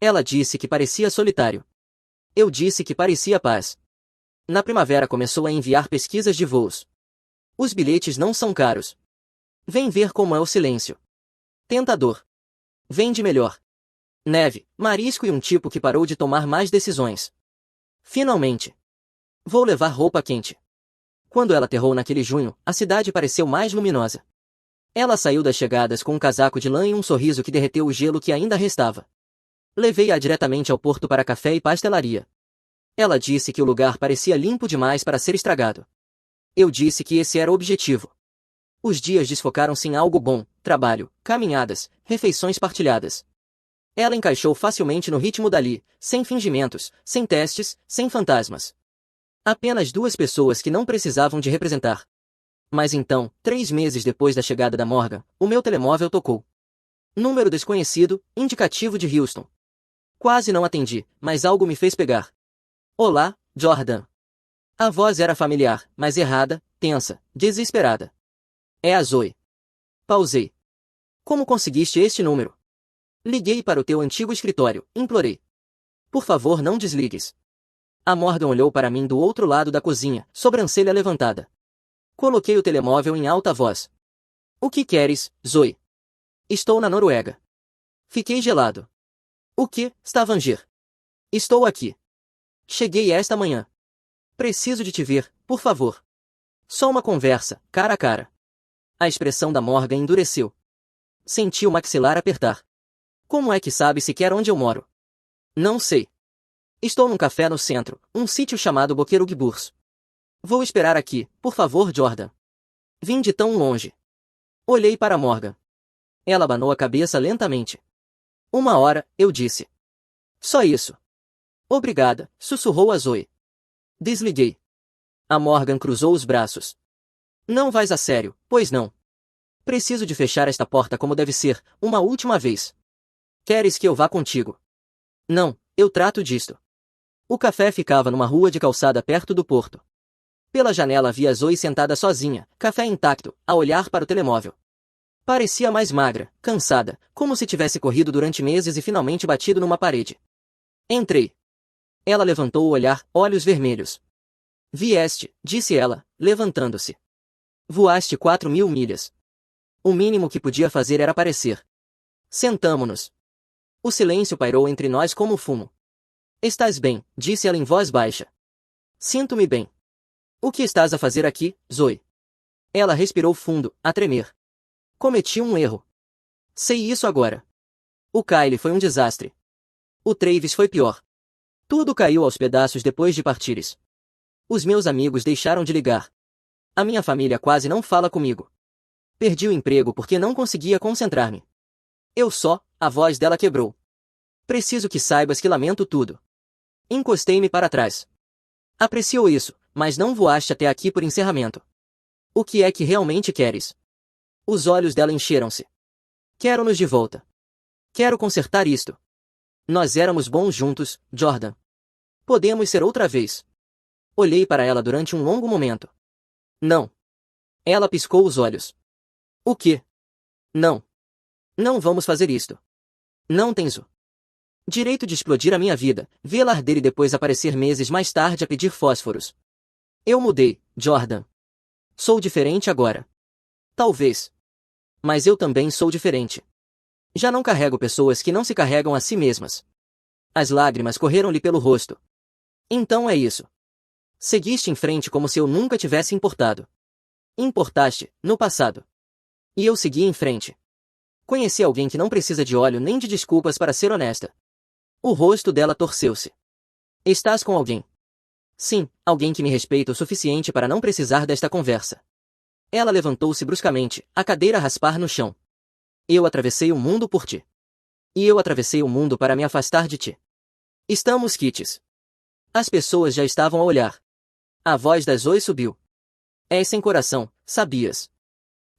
Ela disse que parecia solitário. Eu disse que parecia paz. Na primavera começou a enviar pesquisas de voos. Os bilhetes não são caros. Vem ver como é o silêncio. Tentador. Vende melhor. Neve, marisco e um tipo que parou de tomar mais decisões. Finalmente. Vou levar roupa quente. Quando ela aterrou naquele junho, a cidade pareceu mais luminosa. Ela saiu das chegadas com um casaco de lã e um sorriso que derreteu o gelo que ainda restava. Levei-a diretamente ao porto para café e pastelaria. Ela disse que o lugar parecia limpo demais para ser estragado. Eu disse que esse era o objetivo. Os dias desfocaram-se em algo bom, trabalho, caminhadas, refeições partilhadas. Ela encaixou facilmente no ritmo dali, sem fingimentos, sem testes, sem fantasmas. Apenas 2 pessoas que não precisavam de representar. Mas então, 3 meses depois da chegada da Morgan, o meu telemóvel tocou. Número desconhecido, indicativo de Houston. Quase não atendi, mas algo me fez pegar. Olá, Jordan. A voz era familiar, mas errada, tensa, desesperada. É a Zoe. Pausei. Como conseguiste este número? Liguei para o teu antigo escritório, implorei. Por favor, não desligues. A Morgan olhou para mim do outro lado da cozinha, sobrancelha levantada. Coloquei o telemóvel em alta voz. O que queres, Zoe? Estou na Noruega. Fiquei gelado. O que, Stavanger? Estou aqui. Cheguei esta manhã. Preciso de te ver, por favor. Só uma conversa, cara a cara. A expressão da Morgan endureceu. Senti o maxilar apertar. Como é que sabe sequer onde eu moro? Não sei. Estou num café no centro, um sítio chamado Boquerugburs. Vou esperar aqui, por favor, Jordan. Vim de tão longe. Olhei para Morgan. Ela abanou a cabeça lentamente. 1 hora, eu disse. Só isso. Obrigada, sussurrou a Zoe. Desliguei. A Morgan cruzou os braços. Não vais a sério, pois não. Preciso de fechar esta porta como deve ser, uma última vez. Queres que eu vá contigo? Não, eu trato disto. O café ficava numa rua de calçada perto do porto. Pela janela via Zoe sentada sozinha, café intacto, a olhar para o telemóvel. Parecia mais magra, cansada, como se tivesse corrido durante meses e finalmente batido numa parede. Entrei. Ela levantou o olhar, olhos vermelhos. Vieste, disse ela, levantando-se. Voaste 4.000 milhas. O mínimo que podia fazer era aparecer. Sentamo-nos. O silêncio pairou entre nós como fumo. Estás bem, disse ela em voz baixa. Sinto-me bem. O que estás a fazer aqui, Zoe? Ela respirou fundo, a tremer. Cometi um erro. Sei isso agora. O Kyle foi um desastre. O Travis foi pior. Tudo caiu aos pedaços depois de partires. Os meus amigos deixaram de ligar. A minha família quase não fala comigo. Perdi o emprego porque não conseguia concentrar-me. A voz dela quebrou. Preciso que saibas que lamento tudo. Encostei-me para trás. Apreciou isso, mas não voaste até aqui por encerramento. O que é que realmente queres? Os olhos dela encheram-se. Quero-nos de volta. Quero consertar isto. Nós éramos bons juntos, Jordan. Podemos ser outra vez. Olhei para ela durante um longo momento. Não. Ela piscou os olhos. O quê? Não. Não vamos fazer isto. Não tens o direito de explodir a minha vida, vê-la arder e depois aparecer meses mais tarde a pedir fósforos. Eu mudei, Jordan. Sou diferente agora. Talvez. Mas eu também sou diferente. Já não carrego pessoas que não se carregam a si mesmas. As lágrimas correram-lhe pelo rosto. Então é isso. Seguiste em frente como se eu nunca tivesse importado. Importaste, no passado. E eu segui em frente. Conheci alguém que não precisa de óleo nem de desculpas para ser honesta. O rosto dela torceu-se. Estás com alguém? Sim, alguém que me respeita o suficiente para não precisar desta conversa. Ela levantou-se bruscamente, a cadeira a raspar no chão. Eu atravessei o mundo por ti. E eu atravessei o mundo para me afastar de ti. Estamos quites. As pessoas já estavam a olhar. A voz da Zoe subiu. És sem coração, sabias?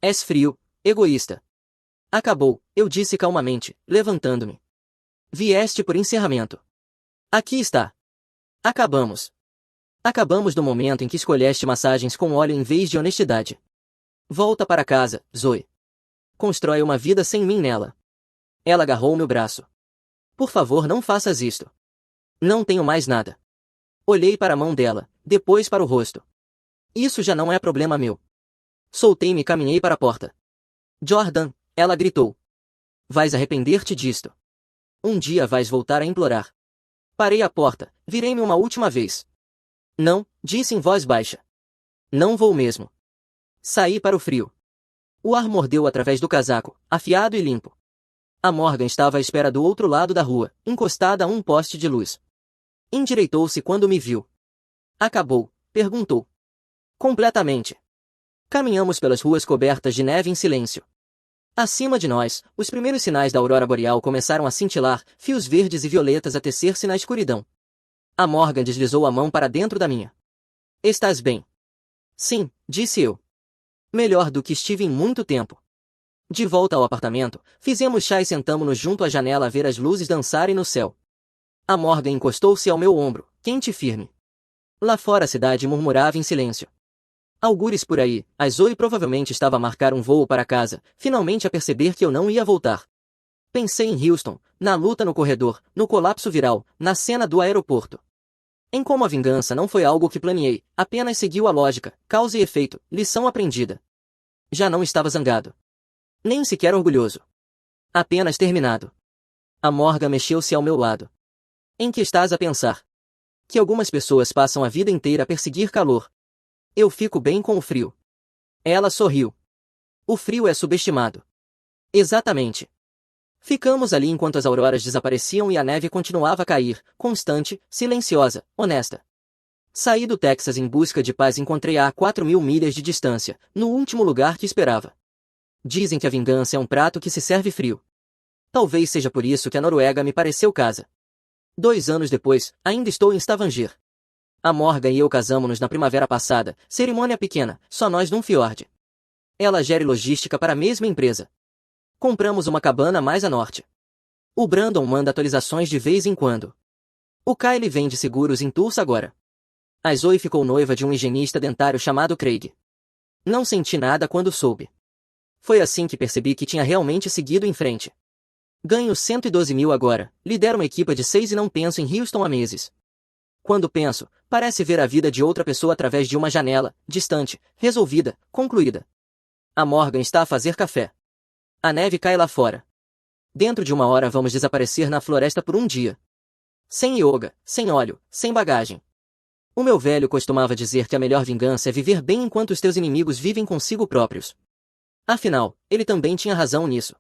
És frio, egoísta. Acabou, eu disse calmamente, levantando-me. Vieste por encerramento. Aqui está. Acabamos. Acabamos no momento em que escolheste massagens com óleo em vez de honestidade. Volta para casa, Zoe. Constrói uma vida sem mim nela. Ela agarrou meu braço. Por favor, não faças isto. Não tenho mais nada. Olhei para a mão dela, depois para o rosto. Isso já não é problema meu. Soltei-me e caminhei para a porta. Jordan, ela gritou. Vais arrepender-te disto. Um dia vais voltar a implorar. Parei a porta, virei-me uma última vez. Não, disse em voz baixa. Não vou mesmo. Saí para o frio. O ar mordeu através do casaco, afiado e limpo. A Morgan estava à espera do outro lado da rua, encostada a um poste de luz. Endireitou-se quando me viu. Acabou, perguntou. Completamente. Caminhamos pelas ruas cobertas de neve em silêncio. Acima de nós, os primeiros sinais da aurora boreal começaram a cintilar, fios verdes e violetas a tecer-se na escuridão. A Morgan deslizou a mão para dentro da minha. Estás bem? Sim, disse eu. Melhor do que estive em muito tempo. De volta ao apartamento, fizemos chá e sentamo-nos junto à janela a ver as luzes dançarem no céu. A Morgan encostou-se ao meu ombro, quente e firme. Lá fora a cidade murmurava em silêncio. Algures por aí, a Zoe provavelmente estava a marcar um voo para casa, finalmente a perceber que eu não ia voltar. Pensei em Houston, na luta no corredor, no colapso viral, na cena do aeroporto. Em como a vingança não foi algo que planeei, apenas seguiu a lógica, causa e efeito, lição aprendida. Já não estava zangado. Nem sequer orgulhoso. Apenas terminado. A Morgan mexeu-se ao meu lado. Em que estás a pensar? Que algumas pessoas passam a vida inteira a perseguir calor. Eu fico bem com o frio. Ela sorriu. O frio é subestimado. Exatamente. Ficamos ali enquanto as auroras desapareciam e a neve continuava a cair, constante, silenciosa, honesta. Saí do Texas em busca de paz e encontrei-a a 4.000 milhas de distância, no último lugar que esperava. Dizem que a vingança é um prato que se serve frio. Talvez seja por isso que a Noruega me pareceu casa. 2 anos depois, ainda estou em Stavanger. A Morgan e eu casamo-nos na primavera passada, cerimônia pequena, só nós num fiord. Ela gere logística para a mesma empresa. Compramos uma cabana mais a norte. O Brandon manda atualizações de vez em quando. O Kyle vende seguros em Tulsa agora. A Zoe ficou noiva de um higienista dentário chamado Craig. Não senti nada quando soube. Foi assim que percebi que tinha realmente seguido em frente. Ganho 112 mil agora, lidero uma equipa de 6 e não penso em Houston há meses. Quando penso, parece ver a vida de outra pessoa através de uma janela, distante, resolvida, concluída. A Morgan está a fazer café. A neve cai lá fora. Dentro de 1 hora vamos desaparecer na floresta por um dia. Sem yoga, sem óleo, sem bagagem. O meu velho costumava dizer que a melhor vingança é viver bem enquanto os teus inimigos vivem consigo próprios. Afinal, ele também tinha razão nisso.